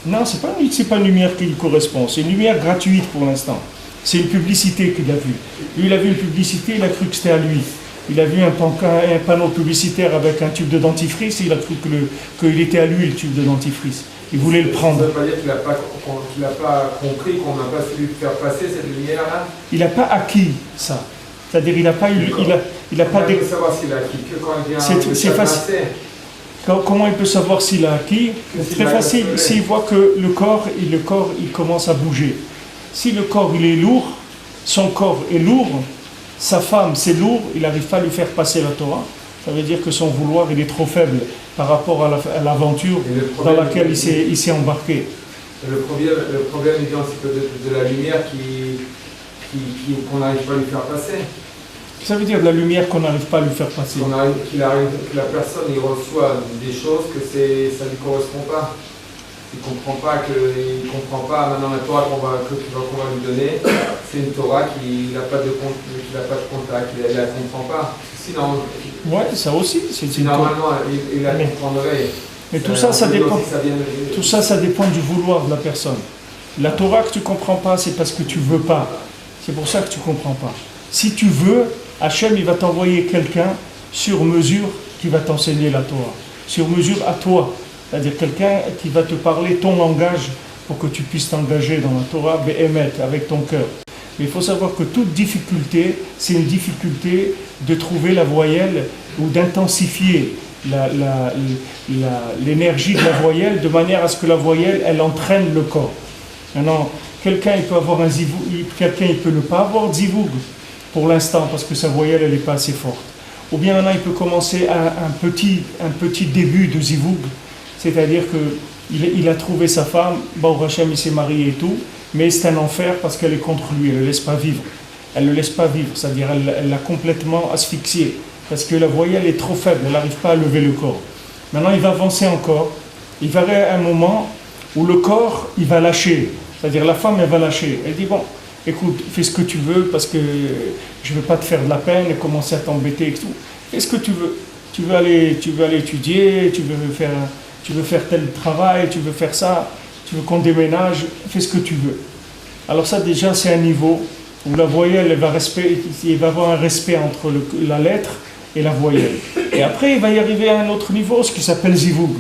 S1: Non, c'est pas une lumière qui lui correspond, c'est une lumière gratuite pour l'instant. C'est une publicité qu'il a vue. Lui, il a vu une publicité, il a cru que c'était à lui. Il a vu un panneau publicitaire avec un tube de dentifrice et il a cru qu'il était à lui le tube de dentifrice. Il voulait le prendre.
S2: Ça veut pas dire qu'il n'a pas compris, qu'on n'a pas su lui faire passer cette lumière-là?
S1: Il n'a pas acquis ça. C'est-à-dire il n'a pas eu... Il a pas
S2: peut savoir s'il a acquis que quand il vient
S1: c'est facile. Comment il peut savoir s'il a acquis? C'est très facile. S'il voit que le corps il commence à bouger. Si le corps il est lourd, son corps est lourd, sa femme c'est lourd, il n'arrive pas à lui faire passer la Torah. Ça veut dire que son vouloir il est trop faible par rapport à l'aventure dans laquelle il s'est embarqué.
S2: Le problème il vient aussi de la lumière qu'on n'arrive pas à lui faire passer.
S1: Ça veut dire de la lumière qu'on n'arrive pas à lui faire passer.
S2: Que la personne il reçoit des choses que ça ne lui correspond pas. Il ne comprend pas maintenant la Torah qu'on va lui donner, c'est une Torah qui n'a pas de contact, il ne la comprend pas. Sinon,
S1: ouais, ça aussi.
S2: Normalement, il la comprendrait.
S1: Mais tout ça, ça dépend du vouloir de la personne. La Torah que tu ne comprends pas, c'est parce que tu ne veux pas. C'est pour ça que tu ne comprends pas. Si tu veux, Hachem, il va t'envoyer quelqu'un sur mesure qui va t'enseigner la Torah. Sur mesure à toi. C'est-à-dire quelqu'un qui va te parler ton langage pour que tu puisses t'engager dans la Torah, be'emet, avec ton cœur. Mais il faut savoir que toute difficulté, c'est une difficulté de trouver la voyelle ou d'intensifier l'énergie de la voyelle de manière à ce que la voyelle, elle entraîne le corps. Maintenant, quelqu'un il peut avoir un zivoug, quelqu'un il peut ne pas avoir de zivoug pour l'instant parce que sa voyelle elle n'est pas assez forte. Ou bien maintenant il peut commencer un petit début de zivoug, c'est-à-dire qu'il a trouvé sa femme, Baruch Hashem il s'est marié et tout, mais c'est un enfer parce qu'elle est contre lui, elle ne le laisse pas vivre. Elle ne le laisse pas vivre, c'est-à-dire elle l'a complètement asphyxié parce que la voyelle est trop faible, elle n'arrive pas à lever le corps. Maintenant il va avancer encore, il va y avoir un moment où le corps il va lâcher, c'est-à-dire la femme elle va lâcher, elle dit bon, écoute, fais ce que tu veux parce que je ne veux pas te faire de la peine et commencer à t'embêter et tout. Fais ce que tu veux. Tu veux aller étudier, tu veux faire tel travail, tu veux faire ça, tu veux qu'on déménage, fais ce que tu veux. Alors ça déjà c'est un niveau où la voyelle il va avoir un respect entre la lettre et la voyelle. Et après il va y arriver à un autre niveau, ce qui s'appelle zivoug.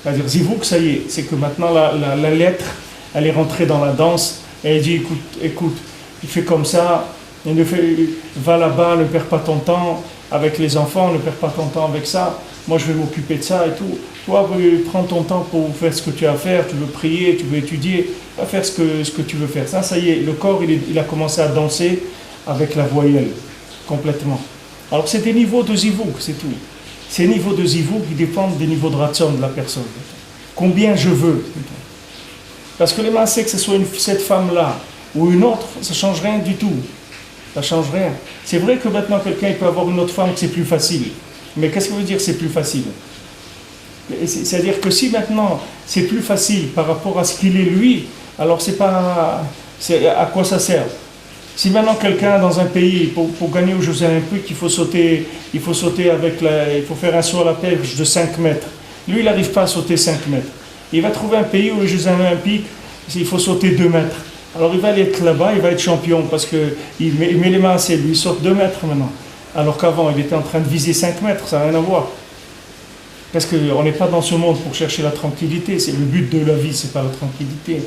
S1: C'est-à-dire zivoug, ça y est, c'est que maintenant la lettre, elle est rentrée dans la danse et elle dit écoute, il fait comme ça, va là-bas, ne perds pas ton temps avec les enfants, ne perds pas ton temps avec ça, moi je vais m'occuper de ça et tout. Toi, prends ton temps pour faire ce que tu as à faire, tu veux prier, tu veux étudier, va faire ce que tu veux faire. Ça y est, le corps il a commencé à danser avec la voyelle, complètement. Alors c'est des niveaux de zivoug, c'est tout. Ces niveaux de zivoug, ils dépendent des niveaux de ration de la personne. Combien je veux. Parce que les massés, que ce soit cette femme-là ou une autre, ça ne change rien du tout. Ça ne change rien. C'est vrai que maintenant quelqu'un il peut avoir une autre femme que c'est plus facile. Mais qu'est-ce que veut dire c'est plus facile? C'est-à-dire que si maintenant c'est plus facile par rapport à ce qu'il est lui, alors à quoi ça sert? Si maintenant quelqu'un dans un pays, pour gagner aux Jeux Olympiques, il faut faire un saut à la perche de 5 mètres. Lui, il n'arrive pas à sauter 5 mètres. Il va trouver un pays où les Jeux Olympiques, il faut sauter 2 mètres. Alors il va aller être là-bas, il va être champion parce qu'il met les mains à ses lui, il saute 2 mètres maintenant. Alors qu'avant, il était en train de viser 5 mètres, ça n'a rien à voir. Parce qu'on n'est pas dans ce monde pour chercher la tranquillité. C'est le but de la vie, c'est pas la tranquillité.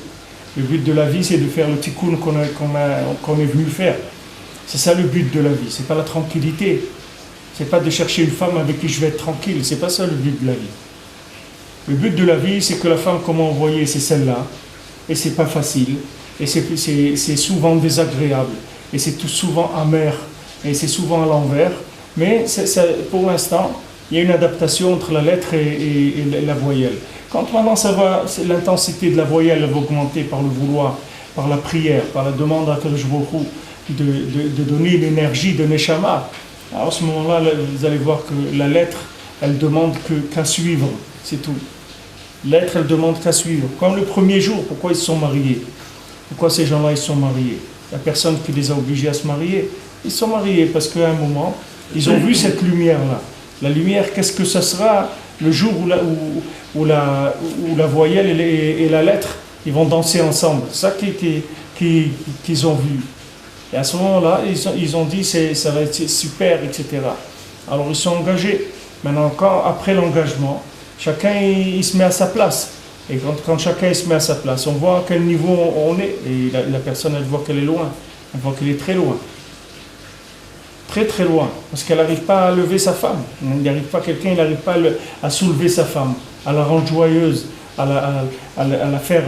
S1: Le but de la vie, c'est de faire le tikkun qu'on est venu faire. C'est ça le but de la vie, c'est pas la tranquillité. C'est pas de chercher une femme avec qui je vais être tranquille, c'est pas ça le but de la vie. Le but de la vie, c'est que la femme qu'on m'a envoyée, c'est celle-là, et c'est pas facile, et c'est souvent désagréable, et c'est tout souvent amer, et c'est souvent à l'envers, mais pour l'instant, il y a une adaptation entre la lettre et la voyelle. Quand maintenant l'intensité de la voyelle va augmenter par le vouloir, par la prière, par la demande à Kadosh Baruch Hu de donner l'énergie de Neshama, alors à ce moment-là, vous allez voir que la lettre, elle demande qu'à suivre, c'est tout. L'être, elle demande qu'à suivre. Comme le premier jour, pourquoi ils se sont mariés? Pourquoi ces gens-là, ils se sont mariés? Il n'y a personne qui les a obligés à se marier. Ils se sont mariés parce qu'à un moment, ils ont vu cette lumière-là. La lumière, qu'est-ce que ça sera le jour où la voyelle et la lettre, ils vont danser ensemble. C'est ça qu'ils ont vu. Et à ce moment-là, ils ont dit ça va être super, etc. Alors ils sont engagés. Maintenant, après l'engagement, chacun il se met à sa place. Et quand chacun il se met à sa place, on voit à quel niveau on est. Et la personne, elle voit qu'elle est loin. Elle voit qu'elle est très loin. Très très loin. Parce qu'elle n'arrive pas à lever sa femme. Quelqu'un n'arrive pas à soulever sa femme, à la rendre joyeuse, à la faire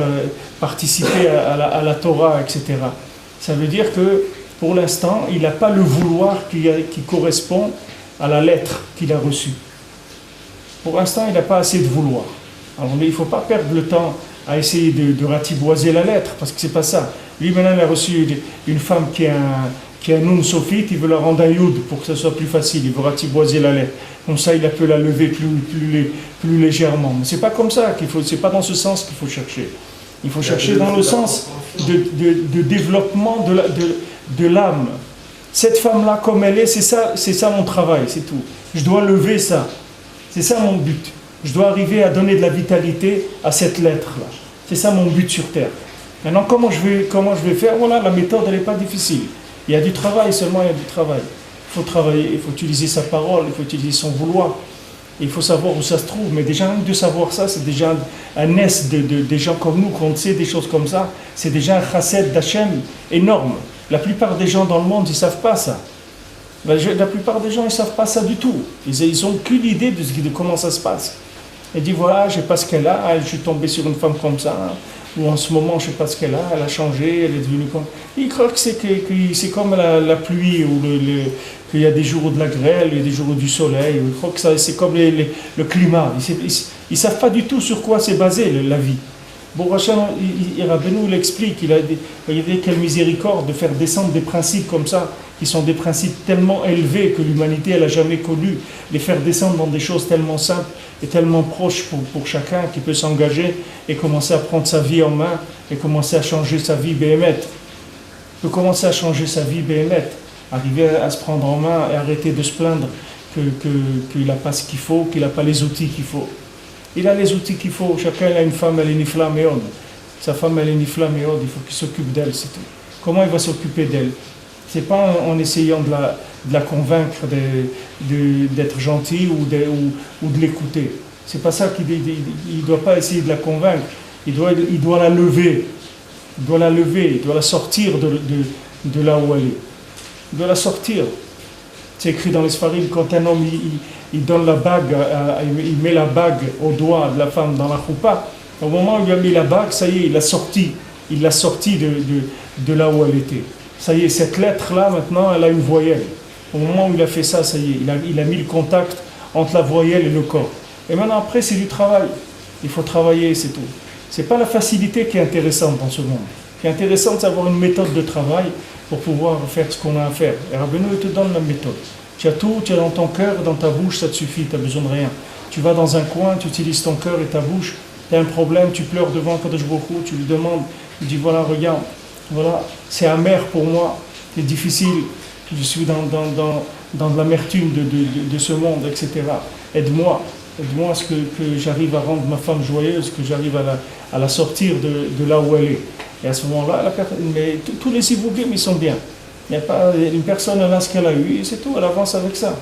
S1: participer à la Torah, etc. Ça veut dire que pour l'instant, il n'a pas le vouloir qui correspond à la lettre qu'il a reçue. Pour l'instant, il n'a pas assez de vouloir. Alors, il ne faut pas perdre le temps à essayer de ratiboiser la lettre, parce que c'est pas ça. Lui, maintenant, il a reçu une femme qui a un nun sophite, il veut la rendre un yud pour que ce soit plus facile, il veut ratiboiser la lettre. Comme ça, il peut la lever plus légèrement. Mais c'est pas comme ça c'est pas dans ce sens qu'il faut chercher. Il faut chercher dans le sens de développement de l'âme. Cette femme-là, comme elle est, c'est ça mon travail, c'est tout. Je dois lever ça. C'est ça mon but. Je dois arriver à donner de la vitalité à cette lettre-là. C'est ça mon but sur Terre. Maintenant, comment je vais faire? Voilà, la méthode, elle n'est pas difficile. Il y a du travail, seulement il y a du travail. Il faut travailler, il faut utiliser sa parole, il faut utiliser son vouloir. Il faut savoir où ça se trouve. Mais déjà, de savoir ça, c'est déjà un S des gens comme nous, qu'on sait des choses comme ça. C'est déjà un chassid d'Hachem énorme. La plupart des gens dans le monde, ils ne savent pas ça. La plupart des gens, ils ne savent pas ça du tout. Ils n'ont aucune idée de comment ça se passe. Ils disent, voilà, je ne sais pas ce qu'elle a, je suis tombé sur une femme comme ça, ou en ce moment, je ne sais pas ce qu'elle a, elle a changé, elle est devenue comme... Ils croient que c'est comme la pluie, ou qu'il y a des jours de la grêle, il y a des jours du soleil, ils croient que c'est comme le climat. Ils ne savent pas du tout sur quoi c'est basé la vie. Bon, Rabbeinu, il explique, il a dit quelle miséricorde de faire descendre des principes comme ça, qui sont des principes tellement élevés que l'humanité elle n'a jamais connu, les faire descendre dans des choses tellement simples et tellement proches pour chacun qui peut s'engager et commencer à prendre sa vie en main et commencer à changer sa vie béhémeth. Il peut commencer à changer sa vie béhémeth, arriver à se prendre en main et arrêter de se plaindre qu'il n'a pas ce qu'il faut, qu'il n'a pas les outils qu'il faut. Il a les outils qu'il faut. Chacun a une femme, elle est nifla meod. Sa femme, elle est nifla meod. Il faut qu'il s'occupe d'elle, c'est tout. Comment il va s'occuper d'elle? C'est pas en essayant de la convaincre d'être gentil ou de l'écouter. C'est pas ça qu'il ne doit pas essayer de la convaincre. Il doit la lever. Il doit la lever. Il doit la sortir de là où elle est. Il doit la sortir. C'est écrit dans les Sfarim, quand un homme il donne la bague, il met la bague au doigt de la femme dans la choupa, au moment où il a mis la bague, ça y est, il l'a sorti de là où elle était. Ça y est, cette lettre-là, maintenant, elle a une voyelle. Au moment où il a fait ça, ça y est, il a mis le contact entre la voyelle et le corps. Et maintenant, après, c'est du travail. Il faut travailler, c'est tout. C'est pas la facilité qui est intéressante dans ce monde. Ce qui est intéressant, c'est d'avoir une méthode de travail pour pouvoir faire ce qu'on a à faire. Et Rabbeinu, il te donne la méthode. Tu as tout, tu as dans ton cœur, dans ta bouche, ça te suffit, tu n'as besoin de rien. Tu vas dans un coin, tu utilises ton cœur et ta bouche, tu as un problème, tu pleures devant Kadosh Baruch Hu, tu lui demandes, tu dis voilà, regarde, voilà, c'est amer pour moi, c'est difficile, je suis dans de l'amertume de ce monde, etc. Aide-moi. du moins que j'arrive à rendre ma femme joyeuse, que j'arrive à la sortir de là où elle est. Et à ce moment-là, mais tous les zivougim, ils sont bien. Il n'y a pas une personne, elle a ce qu'elle a eu, et c'est tout, elle avance avec ça.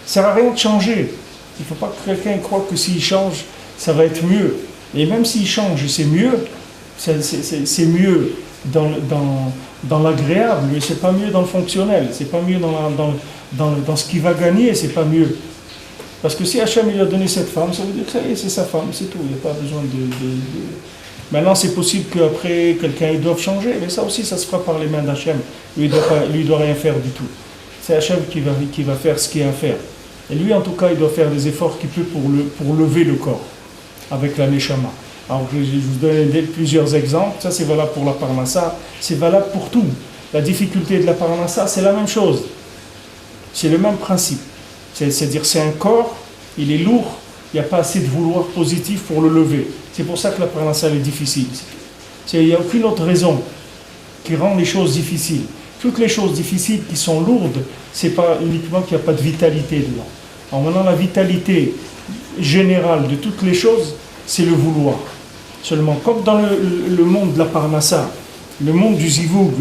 S1: Ça ne sert à rien de changer. Il ne faut pas que quelqu'un croie que s'il change, ça va être mieux. Et même s'il change, c'est mieux, c'est mieux dans l'agréable, mais c'est pas mieux dans le fonctionnel, c'est pas mieux dans ce qu'il va gagner, c'est pas mieux. Parce que si Hachem lui a donné cette femme, ça veut dire que ça y est, c'est sa femme, c'est tout, il n'y a pas besoin Maintenant, c'est possible qu'après, quelqu'un il doive changer, mais ça aussi, ça se fera par les mains d'Hachem. Lui, il doit rien faire du tout. C'est Hachem qui va faire ce qu'il y a à faire. Et lui, en tout cas, il doit faire des efforts qu'il peut pour lever le corps, avec la Neshama. Alors, je vous donne plusieurs exemples. Ça, c'est valable pour la Parnassa, c'est valable pour tout. La difficulté de la Parnassa, c'est la même chose. C'est le même principe. C'est-à-dire, c'est un corps, il est lourd, il n'y a pas assez de vouloir positif pour le lever. C'est pour ça que la Parnassa est difficile. Il n'y a aucune autre raison qui rend les choses difficiles. Toutes les choses difficiles qui sont lourdes, c'est pas uniquement qu'il n'y a pas de vitalité dedans. Alors maintenant, la vitalité générale de toutes les choses, c'est le vouloir. Seulement, comme dans le monde de la Parnassa, le monde du Zivoug,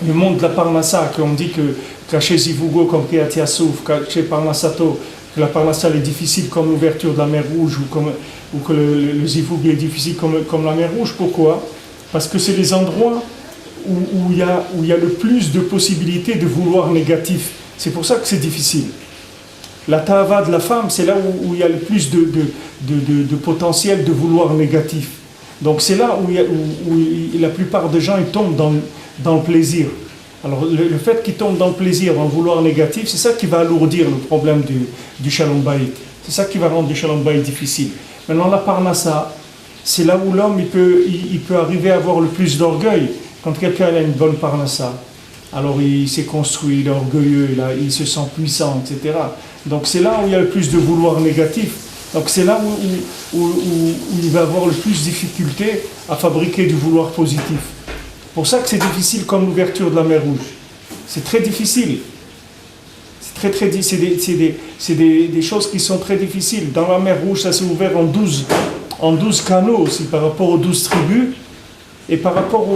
S1: le monde de la Parnassa, qu'on dit que chez Zivougo, comme Kiat Yassouf, chez Parnassato, que la Parnassa est difficile comme l'ouverture de la mer Rouge, ou que le Zivoug est difficile comme la mer Rouge. Pourquoi? Parce que c'est les endroits où il y a le plus de possibilités de vouloir négatif. C'est pour ça que c'est difficile. La ta'ava de la femme, c'est là où il y a le plus de potentiel de vouloir négatif. Donc c'est là où la plupart des gens ils tombent dans le plaisir. Alors le fait qu'ils tombent dans le plaisir, dans le vouloir négatif, c'est ça qui va alourdir le problème du Shalom Bayit. C'est ça qui va rendre le Shalom Bayit difficile. Maintenant la Parnassa, c'est là où l'homme il peut arriver à avoir le plus d'orgueil. Quand quelqu'un a une bonne Parnassa, alors il s'est construit, il est orgueilleux, il se sent puissant, etc. Donc c'est là où il y a le plus de vouloir négatif. Donc c'est là où il va avoir le plus de difficulté à fabriquer du vouloir positif. C'est pour ça que c'est difficile comme l'ouverture de la mer Rouge. C'est très difficile. C'est des choses qui sont très difficiles. Dans la mer Rouge, ça s'est ouvert en 12 canaux aussi par rapport aux 12 tribus. Et par rapport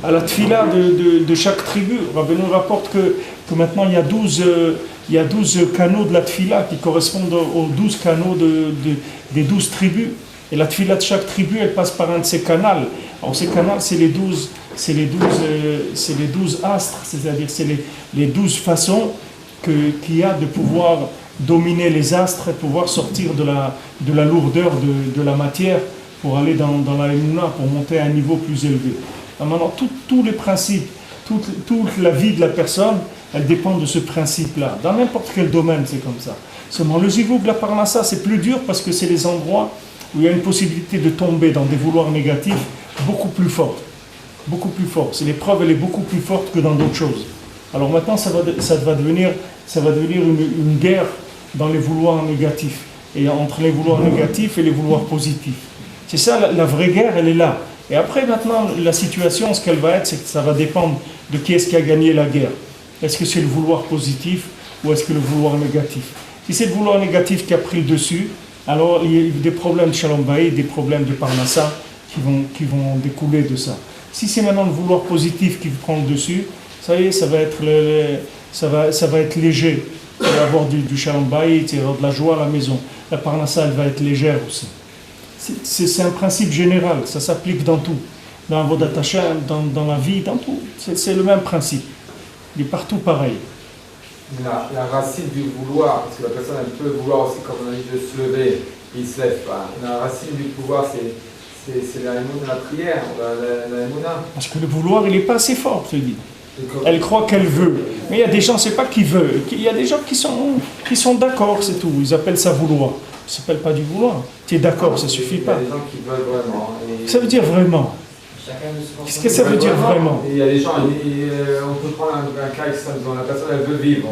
S1: à la tfila de chaque tribu, Rabbi nous rapporte que maintenant il y a 12 canaux de la tfila qui correspondent aux 12 canaux des 12 tribus. Et la tfila de chaque tribu, elle passe par un de ces canaux. Alors ces canaux, c'est les 12 astres, c'est-à-dire c'est les 12 façons qu'il y a de pouvoir dominer les astres et pouvoir sortir de la lourdeur de la matière pour aller dans la Emouna, pour monter à un niveau plus élevé. Alors maintenant, tous les principes, toute la vie de la personne, elle dépend de ce principe-là. Dans n'importe quel domaine, c'est comme ça. Seulement, le Zivoug, la Parnassa, c'est plus dur parce que c'est les endroits où il y a une possibilité de tomber dans des vouloirs négatifs beaucoup plus fortes. Beaucoup plus fortes. C'est l'épreuve, elle est beaucoup plus forte que dans d'autres choses. Alors maintenant, ça va devenir une guerre dans les vouloirs négatifs. Et entre les vouloirs négatifs et les vouloirs positifs. C'est ça, la vraie guerre, elle est là. Et après, maintenant, la situation, ce qu'elle va être, c'est que ça va dépendre de qui est-ce qui a gagné la guerre. Est-ce que c'est le vouloir positif ou est-ce que le vouloir négatif? Si c'est le vouloir négatif qui a pris le dessus, alors il y a des problèmes de Shalom Bayit, des problèmes de Parnassa qui vont découler de ça. Si c'est maintenant le vouloir positif qui prend le dessus, ça y est, ça va être léger. Il va y avoir du Shalom Bayit, il va y avoir de la joie à la maison. La Parnassa, elle va être légère aussi. C'est un principe général, ça s'applique dans tout. Dans Avodat Hashem, dans la vie, dans tout. C'est le même principe. Il est partout pareil.
S2: La racine du vouloir, parce que la personne elle peut vouloir aussi, comme on a dit, de se lever, il ne se lève pas. La racine du pouvoir, c'est la émouna, la prière, la émouna. Parce
S1: que le vouloir, il n'est pas assez fort, je te dis. Elle croit qu'elle veut. Mais il y a des gens, c'est pas qu'ils veulent. Il y a des gens qui sont d'accord, c'est tout. Ils appellent ça vouloir. Ça s'appelle pas du vouloir. Tu es d'accord, ça suffit pas.
S2: Il y a des gens qui veulent vraiment.
S1: Ça veut dire vraiment. Qu'est-ce que ça veut dire vraiment?
S2: Il y a des gens, on peut prendre un cas extrême, la personne elle veut vivre.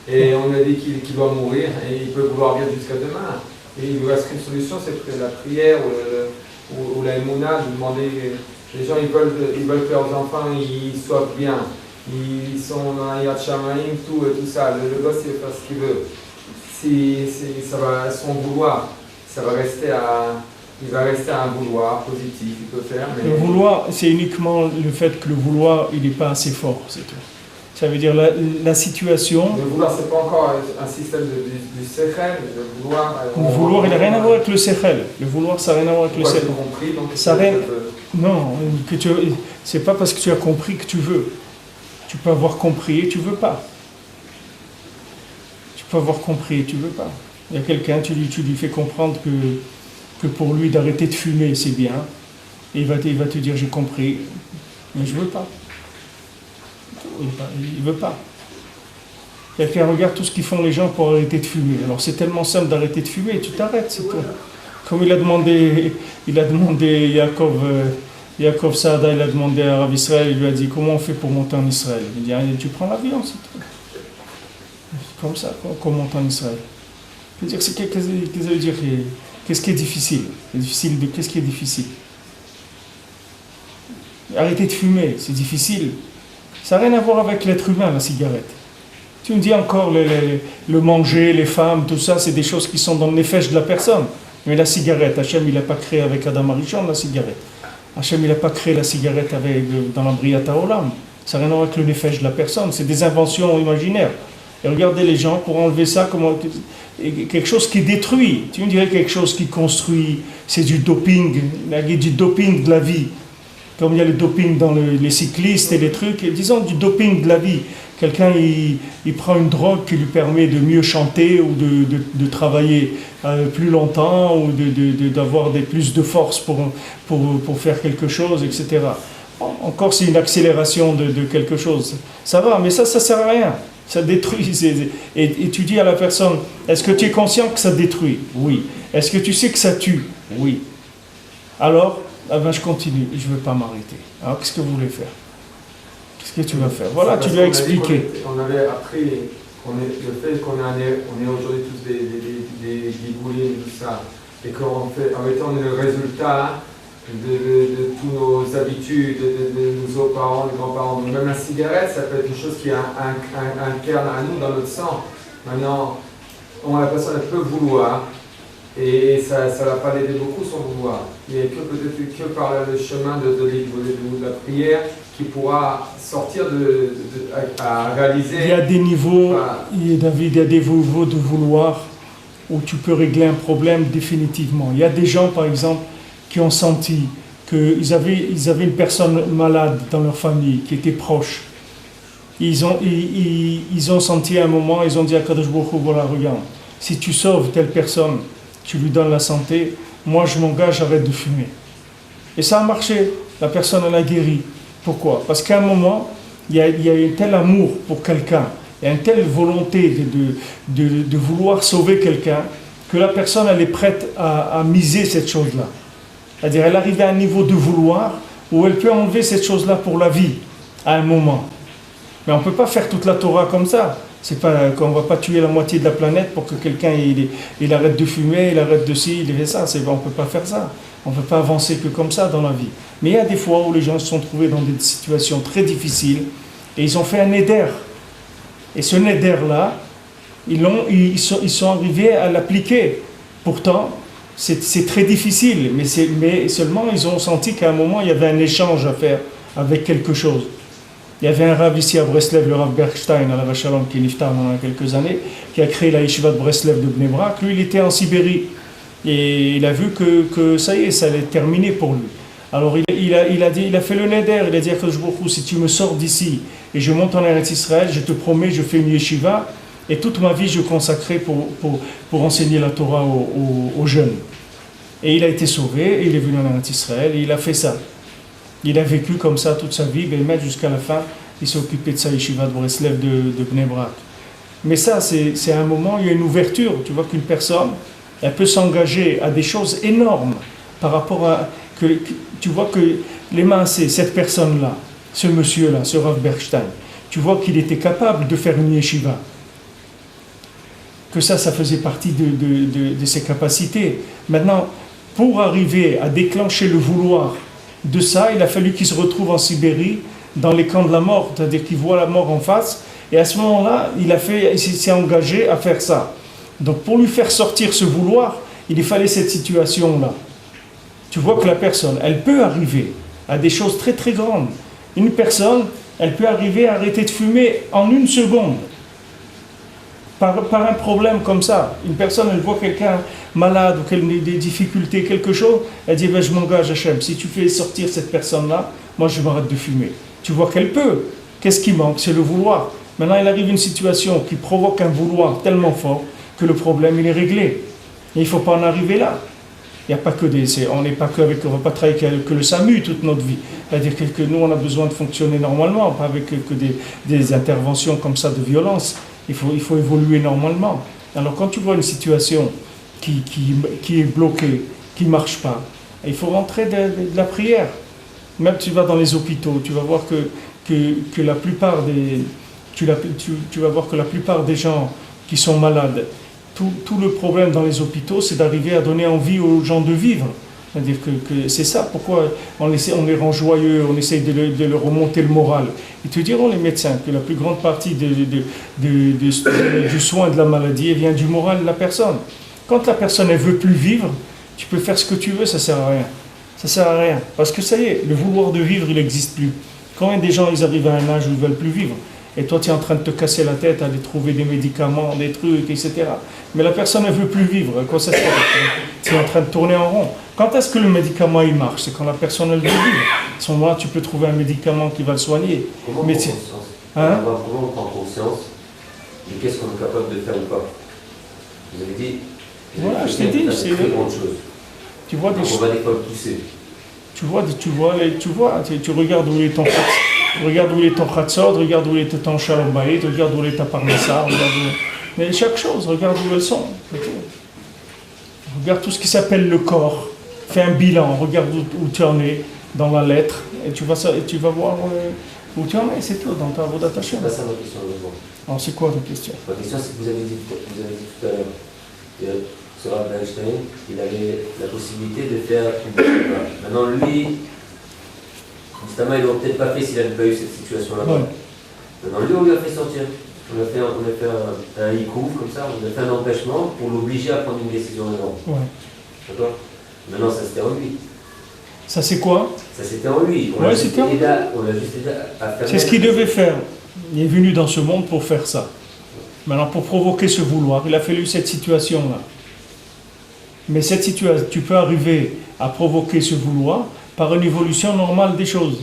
S2: Et on a dit qu'il doit mourir et il peut vouloir vivre jusqu'à demain. Et il lui reste qu'une solution, c'est la prière ou la émouna, de demander. Les gens ils veulent que leurs enfants ils soient bien. Ils sont dans Yad Shamayim, tout ça. Le gosse il veut faire ce qu'il veut. son vouloir, il va rester à un vouloir positif, il peut faire. Mais...
S1: Le vouloir, c'est uniquement le fait que le vouloir, il n'est pas assez fort, c'est tout. Ça veut dire la situation...
S2: Le vouloir, c'est pas encore un système du sechel, le vouloir...
S1: Le vouloir, il n'a rien à voir avec le sechel. Le vouloir, ça n'a rien à voir avec le sechel.
S2: Compris, donc
S1: ça rien... Non, c'est pas parce que tu as compris que tu veux. Tu peux avoir compris et tu veux pas. Tu peux avoir compris et tu veux pas. Il y a quelqu'un, tu lui fais comprendre que pour lui d'arrêter de fumer, c'est bien. Et il va te dire, j'ai compris, mais je veux pas. Il veut pas. Quelqu'un regarde tout ce qu'ils font les gens pour arrêter de fumer. Alors c'est tellement simple d'arrêter de fumer, tu t'arrêtes, c'est tout. Comme il a demandé Yaakov Saada, il a demandé à Rav Israël, il lui a dit comment on fait pour monter en Israël. Il dit tu prends l'avion, c'est tout. Comme ça, qu'on monte en Israël. Qu'est-ce que ça veut dire? Qu'est-ce qui est difficile? Qu'est-ce qui est difficile? Arrêter de fumer, c'est difficile. Ça n'a rien à voir avec l'être humain, la cigarette. Tu me dis encore le manger, les femmes, tout ça, c'est des choses qui sont dans le nefesh de la personne. Mais la cigarette, Hachem, il n'a pas créé avec Adam Arishon la cigarette. Hachem, il n'a pas créé la cigarette dans la Briata Olam. Ça n'a rien à voir avec le nefesh de la personne. C'est des inventions imaginaires. Et regardez les gens, pour enlever ça, quelque chose qui détruit. Tu me dirais quelque chose qui construit, c'est du doping. Il y a du doping de la vie. Comme il y a le doping dans les cyclistes et les trucs, et disons du doping de la vie. Quelqu'un, il prend une drogue qui lui permet de mieux chanter ou de travailler plus longtemps ou d'avoir plus de force pour faire quelque chose, etc. Encore, c'est une accélération de quelque chose. Ça va, mais ça ne sert à rien. Ça détruit. Et tu dis à la personne, est-ce que tu es conscient que ça détruit? Oui. Est-ce que tu sais que ça tue? Oui. Alors, je continue, je ne veux pas m'arrêter. Alors, qu'est-ce que vous voulez faire? Qu'est-ce que tu vas faire? Voilà, tu lui as expliqué.
S2: On avait appris le fait qu'on est aujourd'hui tous des guigoulis et tout ça, et qu'en fait, en étant le résultat de tous nos habitudes, de nos parents, de grands-parents. Même la cigarette, ça peut être une chose qui incarne à nous dans notre sang. Maintenant, la personne elle peut vouloir, et ça ne va pas l'aider beaucoup son vouloir. Il n'y a peut-être que par le chemin de la prière qui pourra sortir à réaliser.
S1: Il y a des niveaux, David, il y a des niveaux de vouloir où tu peux régler un problème définitivement. Il y a des gens, par exemple, qui ont senti qu'ils avaient une personne malade dans leur famille, qui était proche. Ils ont senti à un moment, ils ont dit à Kadosh Baruch Hu, voilà, regarde, si tu sauves telle personne, tu lui donnes la santé, moi je m'engage, j'arrête de fumer. Et ça a marché, la personne elle a guéri. Pourquoi? Parce qu'à un moment, il y a un tel amour pour quelqu'un, il y a une telle volonté de vouloir sauver quelqu'un, que la personne elle est prête à miser cette chose-là. C'est-à-dire elle arrive à un niveau de vouloir où elle peut enlever cette chose-là pour la vie, à un moment. Mais on ne peut pas faire toute la Torah comme ça. C'est pas qu'on ne va pas tuer la moitié de la planète pour que quelqu'un il arrête de fumer, il arrête de ci, il fait ça. On ne peut pas faire ça. On ne peut pas avancer que comme ça dans la vie. Mais il y a des fois où les gens se sont trouvés dans des situations très difficiles et ils ont fait un neder. Et ce neder-là, ils sont arrivés à l'appliquer. Pourtant, c'est très difficile, mais seulement ils ont senti qu'à un moment, il y avait un échange à faire avec quelque chose. Il y avait un rav ici à Breslev, le rav Bergstein, à la Vachalom, qui est niftar il y a quelques années, qui a créé la yeshiva de Breslev de Bnei Brak. Lui, il était en Sibérie. Et il a vu que ça y est, ça allait terminer pour lui. Alors il a fait le neder, il a dit à Kadosh Baruch Hu, si tu me sors d'ici et je monte en Eretz Israël, je te promets, je fais une yeshiva, et toute ma vie, je consacrerai pour enseigner la Torah aux jeunes. Et il a été sauvé, et il est venu en Eretz Israël, et il a fait ça. Il a vécu comme ça toute sa vie, même jusqu'à la fin, il s'est occupé de sa yeshiva de Breslev de Bnei Brak. Mais ça, c'est un moment, il y a une ouverture. Tu vois qu'une personne, elle peut s'engager à des choses énormes par rapport à... tu vois que les maasés, cette personne-là, ce monsieur-là, ce Rav Bergstein, tu vois qu'il était capable de faire une yeshiva. Que ça faisait partie de ses capacités. Maintenant, pour arriver à déclencher le vouloir de ça, il a fallu qu'il se retrouve en Sibérie, dans les camps de la mort, c'est-à-dire qu'il voit la mort en face, et à ce moment-là, il s'est engagé à faire ça. Donc pour lui faire sortir ce vouloir, il fallait cette situation-là. Tu vois que la personne, elle peut arriver à des choses très très grandes. Une personne, elle peut arriver à arrêter de fumer en une seconde. Par un problème comme ça. Une personne, elle voit quelqu'un malade ou qu'elle a des difficultés, quelque chose, elle dit je m'engage Hachem, si tu fais sortir cette personne-là, moi je m'arrête de fumer. Tu vois qu'elle peut. Qu'est-ce qui manque? C'est le vouloir. Maintenant, il arrive une situation qui provoque un vouloir tellement fort que le problème il est réglé. Et il ne faut pas en arriver là. Il n'y a pas que on n'est pas que avec, on ne va pas travailler que le SAMU toute notre vie. C'est-à-dire que nous, on a besoin de fonctionner normalement, pas avec que des interventions comme ça de violence. Il faut évoluer normalement. Alors quand tu vois une situation qui est bloquée, qui ne marche pas, il faut rentrer de la prière. Même tu vas dans les hôpitaux, tu vas voir que la plupart tu vas voir que la plupart des gens qui sont malades, tout le problème dans les hôpitaux, c'est d'arriver à donner envie aux gens de vivre. C'est-à-dire que c'est ça, pourquoi on les rend joyeux, on essaye de leur remonter le moral. Ils te diront, les médecins, que la plus grande partie du soin de la maladie vient du moral de la personne. Quand la personne ne veut plus vivre, tu peux faire ce que tu veux, ça ne sert à rien. Ça ne sert à rien. Parce que ça y est, le vouloir de vivre, il n'existe plus. Combien des gens ils arrivent à un âge où ils ne veulent plus vivre? Et toi, tu es en train de te casser la tête à aller trouver des médicaments, des trucs, etc. Mais la personne ne veut plus vivre. À quoi ça sert? Tu es en train de tourner en rond. Quand est-ce que le médicament il marche? C'est quand la personne elle veut vivre. À ce moment-là, tu peux trouver un médicament qui va le soigner.
S3: Comment
S1: Mais
S3: comment on prend conscience de qu'est-ce qu'on est capable de faire ou pas? Vous avez dit.
S1: Voilà, je t'ai dit.
S3: C'est une très grande chose.
S1: Tu vois des
S3: choses. On va des fois le pousser.
S1: Tu regardes où est ton regarde où est ton khatsod, regarde où est ton shalom bayit, regarde où est ta parnassa, mais chaque chose, regarde où elles sont. Regarde tout ce qui s'appelle le corps, fais un bilan, regarde où tu en es dans la lettre, et tu vas voir où tu en es, c'est tout, dans ta voie
S3: C'est pas ça ma question.
S1: Alors c'est quoi ta question?
S3: Ma question c'est que vous avez dit tout à l'heure, ce Rav Einstein, il avait la possibilité de faire une chose. Maintenant lui, justement il n'aurait peut-être pas fait s'il n'avait pas eu cette situation-là.
S1: Ouais.
S3: Maintenant lui on lui a fait sortir. On a fait un ikouf comme ça, on a fait un empêchement pour l'obliger à prendre une décision énorme.
S1: Ouais.
S3: D'accord? Maintenant ça c'était en lui.
S1: Ça c'est quoi?
S3: Ça c'était en lui. On l'a juste aidé à faire.
S1: C'est ce qu'il devait faire. Il est venu dans ce monde pour faire ça. Maintenant pour provoquer ce vouloir, il a fallu cette situation-là. Mais cette situation, tu peux arriver à provoquer ce vouloir par une évolution normale des choses.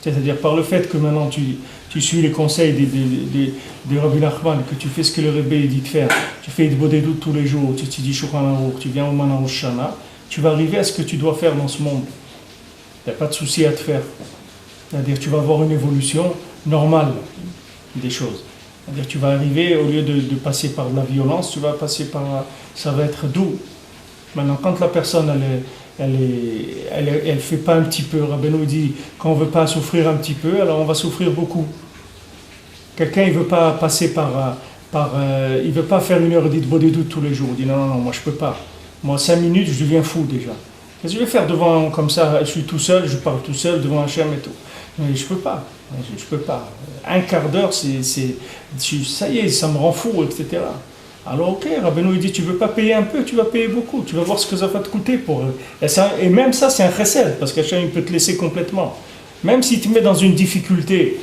S1: C'est-à-dire par le fait que maintenant tu suis les conseils de Rabbi Nachman, que tu fais ce que le Rebbe dit de faire, tu fais des bodédout tous les jours, tu dis Shulchan Aruch, tu viens au Mana Shana, tu vas arriver à ce que tu dois faire dans ce monde. Il n'y a pas de souci à te faire. C'est-à-dire tu vas avoir une évolution normale des choses. C'est-à-dire tu vas arriver, au lieu de passer par de la violence, tu vas passer par... ça va être doux. Maintenant, quand la personne, elle fait pas un petit peu, Rabbeinu dit, quand on veut pas souffrir un petit peu, alors on va souffrir beaucoup. Quelqu'un, il veut pas passer il veut pas faire 1 heure de bodédout tous les jours. Il dit, non, moi je peux pas. Moi, 5 minutes, je deviens fou déjà. Qu'est-ce que je vais faire devant, comme ça, je suis tout seul, je parle tout seul devant Hachem et tout. Mais je peux pas. Je peux pas. 1 quart d'heure, ça y est, ça me rend fou, etc. Alors ok, Rabbeinu il dit, tu veux pas payer un peu, tu vas payer beaucoup, tu vas voir ce que ça va te coûter pour eux. Et même ça, c'est un chesed, parce qu'Hachem il peut te laisser complètement. Même si tu te mets dans une difficulté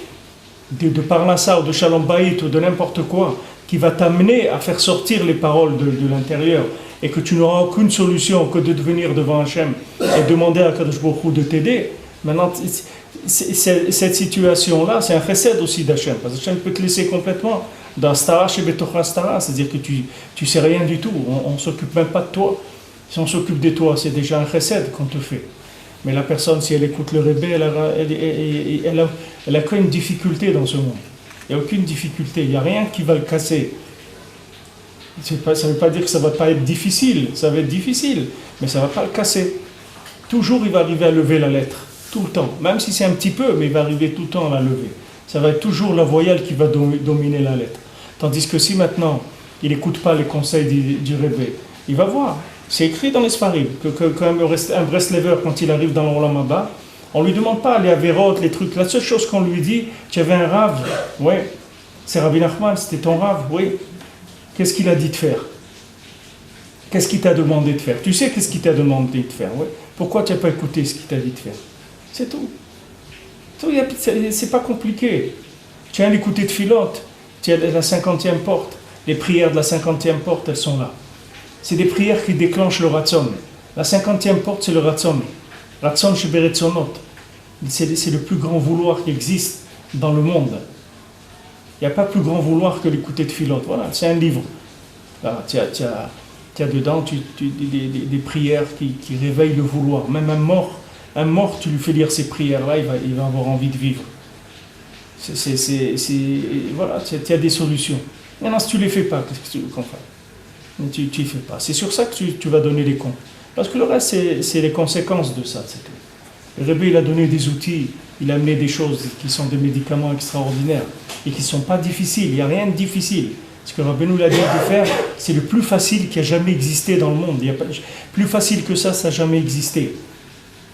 S1: de parnassa ou de shalom bayit ou de n'importe quoi, qui va t'amener à faire sortir les paroles de l'intérieur, et que tu n'auras aucune solution que de venir devant Hachem et demander à Kadosh Baruch Hu de t'aider, maintenant, cette situation-là, c'est un chesed aussi d'Hachem, parce que Hachem peut te laisser complètement dans Stara chez Betocha Stara, c'est-à-dire que tu sais rien du tout, on ne s'occupe même pas de toi. Si on s'occupe de toi, c'est déjà un chesed qu'on te fait. Mais la personne, si elle écoute le Rebbe, elle a qu'une difficulté dans ce monde. Il n'y a aucune difficulté, il n'y a rien qui va le casser. Ça ne veut pas dire que ça ne va pas être difficile, ça va être difficile, mais ça ne va pas le casser. Toujours, il va arriver à lever la lettre, tout le temps. Même si c'est un petit peu, mais il va arriver tout le temps à la lever. Ça va être toujours la voyelle qui va dominer la lettre. Tandis que si maintenant, il n'écoute pas les conseils du Rebbe, il va voir. C'est écrit dans les Sfarim que quand un Breslever, quand il arrive dans l'Olam Haba, on ne lui demande pas les Averot, les trucs. La seule chose qu'on lui dit, tu avais un Rav, oui, c'est Rabbi Nachman, c'était ton Rav, oui. Qu'est-ce qu'il a dit de faire? Qu'est-ce qu'il t'a demandé de faire? Tu sais qu'est-ce qu'il t'a demandé de faire, ouais. Pourquoi tu n'as pas écouté ce qu'il t'a dit de faire? C'est tout. C'est pas compliqué. Tu as un écouté de filote, tu as la 50e porte. Les prières de la 50e porte, elles sont là. C'est des prières qui déclenchent le Ratzon. La 50e porte, c'est le Ratzon. Ratzon Sheberetzonot. C'est le plus grand vouloir qui existe dans le monde. Il n'y a pas plus grand vouloir que l'écouter de filote. Voilà, c'est un livre. Là, tu as dedans des prières qui réveillent le vouloir. Même un mort, tu lui fais lire ces prières-là, il va avoir envie de vivre. Voilà, tu as des solutions. Maintenant, si tu ne les fais pas, qu'est-ce que tu veux qu'on fasse? Tu ne les fais pas. C'est sur ça que tu vas donner les comptes. Parce que le reste, c'est les conséquences de ça. C'est tout. Le Rebbe, il a donné des outils, il a amené des choses qui sont des médicaments extraordinaires et qui ne sont pas difficiles. Il n'y a rien de difficile. Ce que Rabbi nous l'a dit de faire, c'est le plus facile qui a jamais existé dans le monde. Il y a pas, plus facile que ça n'a jamais existé.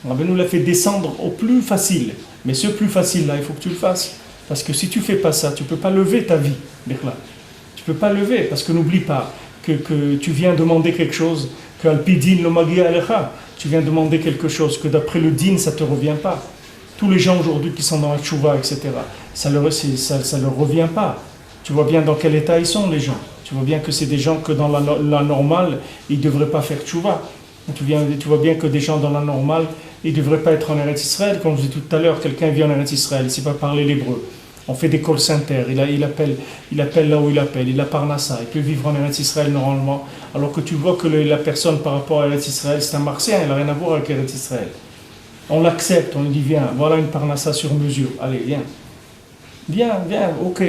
S1: Rabbi nous l'a fait descendre au plus facile. Mais ce plus facile-là, il faut que tu le fasses. Parce que si tu ne fais pas ça, tu ne peux pas lever ta vie. Tu ne peux pas lever, parce que n'oublie pas que tu viens demander quelque chose, que Al-Pidin lo magia alecha, tu viens demander quelque chose, que d'après le din, ça ne te revient pas. Tous les gens aujourd'hui qui sont dans la tchouva, etc., ça leur revient pas. Tu vois bien dans quel état ils sont, les gens. Tu vois bien que c'est des gens que dans la normale, ils ne devraient pas faire tchouva. Tu vois bien que des gens dans la normale, ils ne devraient pas être en Eretz Israël. Comme je disais tout à l'heure, quelqu'un vient en Eretz Israël, il ne sait pas parler l'hébreu. On fait des call centers, il appelle là où il appelle, il a Parnassa, il peut vivre en Eretz Israël normalement, alors que tu vois que la personne par rapport à Eretz Israël, c'est un martien, elle n'a rien à voir avec Eretz Israël. On l'accepte, on lui dit viens, voilà une Parnassa sur mesure, allez viens. Viens, ok,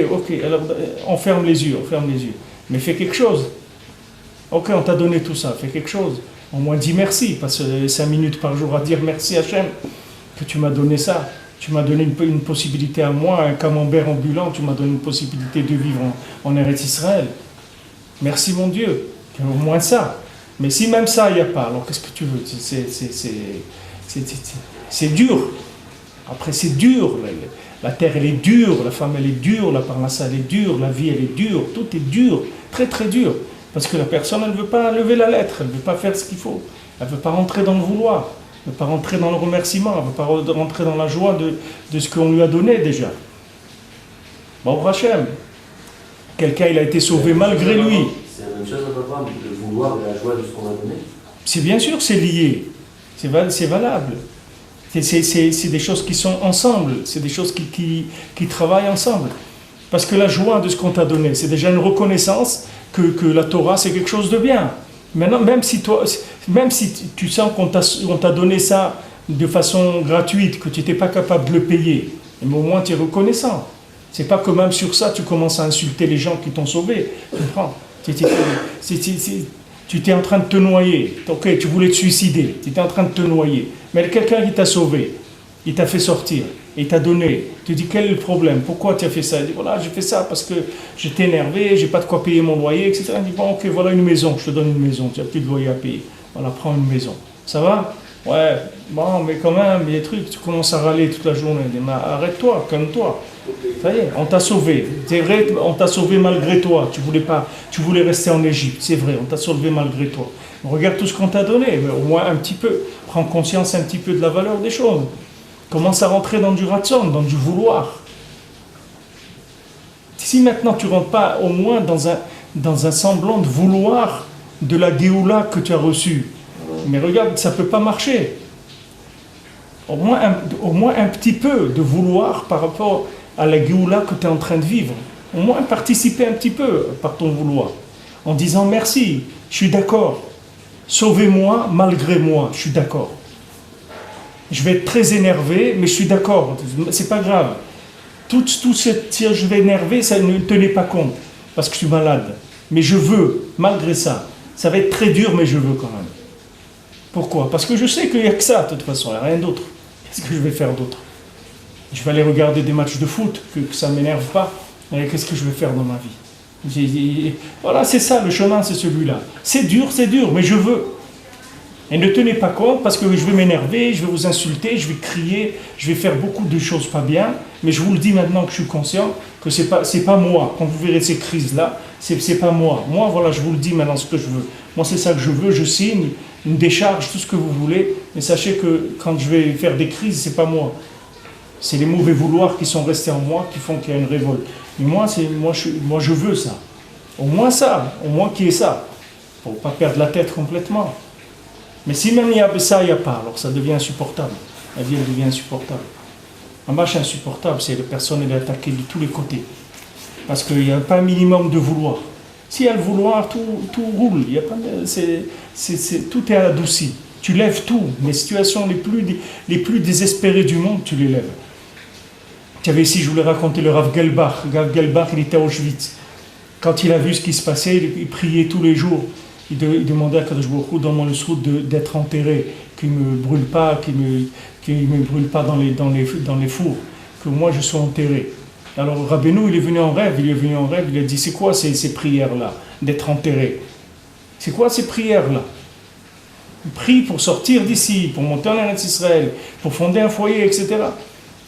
S1: alors on ferme les yeux, mais fais quelque chose. Ok, on t'a donné tout ça, fais quelque chose. Au moins dis merci, passe 5 minutes par jour à dire merci Hachem, que tu m'as donné ça. Tu m'as donné une possibilité à moi, un camembert ambulant, tu m'as donné une possibilité de vivre en Eretz Israël. Merci mon Dieu, au moins ça. Mais si même ça, il n'y a pas, alors qu'est-ce que tu veux? C'est dur. Après, c'est dur. La terre, elle est dure, la femme, elle est dure, la parnassa, elle est dure, la vie, elle est dure. Tout est dur, très très dur. Parce que la personne, elle ne veut pas lever la lettre, elle ne veut pas faire ce qu'il faut. Elle ne veut pas rentrer dans le vouloir. Elle ne veut pas rentrer dans le remerciement, elle ne veut pas rentrer dans la joie de ce qu'on lui a donné déjà. Bon, Hachem, quelqu'un il a été sauvé malgré lui.
S3: C'est la même chose, papa, le vouloir et la joie de ce qu'on a donné.
S1: C'est bien sûr, c'est lié, c'est valable. C'est des choses qui sont ensemble, c'est des choses qui travaillent ensemble. Parce que la joie de ce qu'on t'a donné, c'est déjà une reconnaissance que la Torah c'est quelque chose de bien. Maintenant, même si tu sens qu'on t'a donné ça de façon gratuite, que tu n'étais pas capable de le payer, mais au moins tu es reconnaissant. C'est pas que même sur ça tu commences à insulter les gens qui t'ont sauvé. Tu comprends? Tu étais en train de te noyer. Ok, tu voulais te suicider. Tu étais en train de te noyer. Mais quelqu'un qui t'a sauvé, il t'a fait sortir, il t'a donné. Tu dis quel est le problème? Pourquoi tu as fait ça? Il dit voilà, j'ai fait ça parce que j'étais énervé, j'ai pas de quoi payer mon loyer, etc. Il dit bon, ok, voilà une maison, je te donne une maison, tu n'as plus de loyer à payer. Voilà, prends une maison. Ça va? Ouais, bon, mais quand même, il y a des trucs, tu commences à râler toute la journée. Il dit mais arrête-toi, calme-toi. Ça y est, on t'a sauvé. C'est vrai, on t'a sauvé malgré toi. Tu voulais rester en Égypte, c'est vrai, on t'a sauvé malgré toi. Regarde tout ce qu'on t'a donné, mais au moins un petit peu. Prends conscience un petit peu de la valeur des choses. Commence à rentrer dans du ratzon, dans du vouloir. Si maintenant tu ne rentres pas au moins dans un semblant de vouloir de la Géoula que tu as reçue, mais regarde, ça ne peut pas marcher. Au moins un petit peu de vouloir par rapport à la Géoula que tu es en train de vivre. Au moins participer un petit peu par ton vouloir. En disant merci, je suis d'accord. Sauvez-moi malgré moi, je suis d'accord. Je vais être très énervé, mais je suis d'accord, c'est pas grave. Tout ce que je vais énerver, ça ne tenait pas compte, parce que je suis malade. Mais je veux, malgré ça. Ça va être très dur, mais je veux quand même. Pourquoi? Parce que je sais qu'il n'y a que ça, de toute façon, il n'y a rien d'autre. Qu'est-ce que je vais faire d'autre? Je vais aller regarder des matchs de foot, que ça ne m'énerve pas. Et qu'est-ce que je vais faire dans ma vie? Voilà, c'est ça, le chemin, c'est celui-là. C'est dur, mais je veux. Et ne tenez pas compte parce que je vais m'énerver, je vais vous insulter, je vais crier, je vais faire beaucoup de choses pas bien, mais je vous le dis maintenant que je suis conscient que c'est pas moi. Quand vous verrez ces crises-là, c'est pas moi. Moi, voilà, je vous le dis maintenant ce que je veux. Moi, c'est ça que je veux, je signe une décharge, tout ce que vous voulez, mais sachez que quand je vais faire des crises, c'est pas moi. C'est les mauvais vouloirs qui sont restés en moi qui font qu'il y a une révolte. Mais moi, je veux ça. Au moins qu'il y ait ça. Pour ne pas perdre la tête complètement. Mais si même il y a ça, il n'y a pas, alors ça devient insupportable. La vie, elle devient insupportable. Un match insupportable, c'est la personne, elle est attaquée de tous les côtés. Parce qu'il n'y a pas un minimum de vouloir. S'il y a le vouloir, tout roule. Il y a pas, tout est adouci. Tu lèves tout. Les situations les plus désespérées du monde, tu les lèves. Tu avais ici, je voulais raconter le Rav Gelbach. Rav Gelbach, il était à Auschwitz. Quand il a vu ce qui se passait, il priait tous les jours. Il demandait à Kadosh Baruch Hu, donne-moi le souhait d'être enterré, qu'il ne me brûle pas, qu'il me brûle pas dans les fours, que moi je sois enterré. Alors Rabbeinu, il est venu en rêve, il a dit, c'est quoi ces prières-là, d'être enterré? C'est quoi ces prières-là? Il prie pour sortir d'ici, pour monter en Eretz Israël, pour fonder un foyer, etc.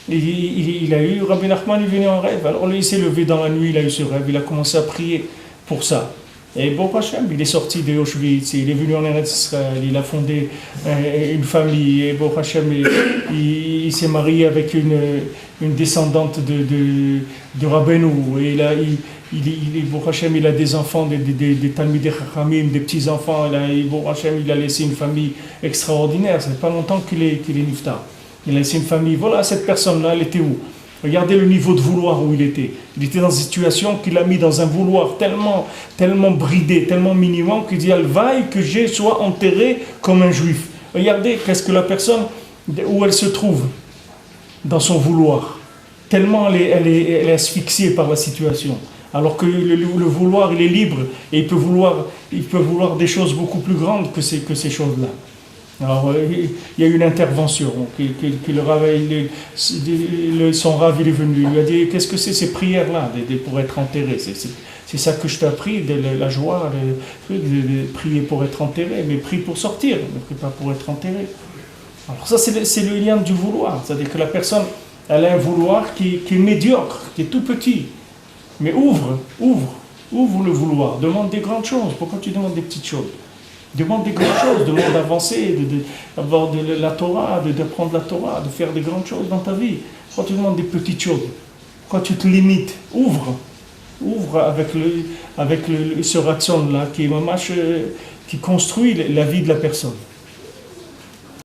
S1: Il a eu, Rabbi Nachman, il est venu en rêve. Alors lui, il s'est levé dans la nuit, il a eu ce rêve, il a commencé à prier pour ça. Et bon Hachem, il est sorti de Auschwitz, il est venu en Eretz Israël, il a fondé une famille, et bon Hachem, il s'est marié avec une descendante de Rabbeinu, et bon Hachem, il a des enfants, des Talmidei Chachamim, des petits-enfants, bon Hachem, il a laissé une famille extraordinaire, ça fait pas longtemps qu'il est niftar. Il a laissé une famille, voilà, cette personne-là, elle était où? Regardez le niveau de vouloir où il était. Il était dans une situation qu'il a mis dans un vouloir tellement bridé, tellement minimum, qu'il dit, elle vaille que je sois enterré comme un juif. Regardez qu'est-ce que la personne, où elle se trouve dans son vouloir. Tellement elle est asphyxiée par la situation. Alors que le vouloir, il est libre et il peut vouloir des choses beaucoup plus grandes que ces choses-là. Alors, il y a eu une intervention, son Rav il est venu, il lui a dit, qu'est-ce que c'est ces prières-là pour être enterré? C'est ça que je t'ai appris, la joie, de prier pour être enterré, mais prie pour sortir, ne prie pas pour être enterré. Alors ça, c'est le lien du vouloir, c'est-à-dire que la personne, elle a un vouloir qui est médiocre, qui est tout petit, mais ouvre le vouloir, demande des grandes choses, pourquoi tu demandes des petites choses? Demande des grandes choses, demande d'avancer, d'avoir de la Torah, d'apprendre la Torah, de faire des grandes choses dans ta vie. Pourquoi tu demandes des petites choses? Pourquoi tu te limites? Ouvre avec ce ration-là qui construit la vie de la personne.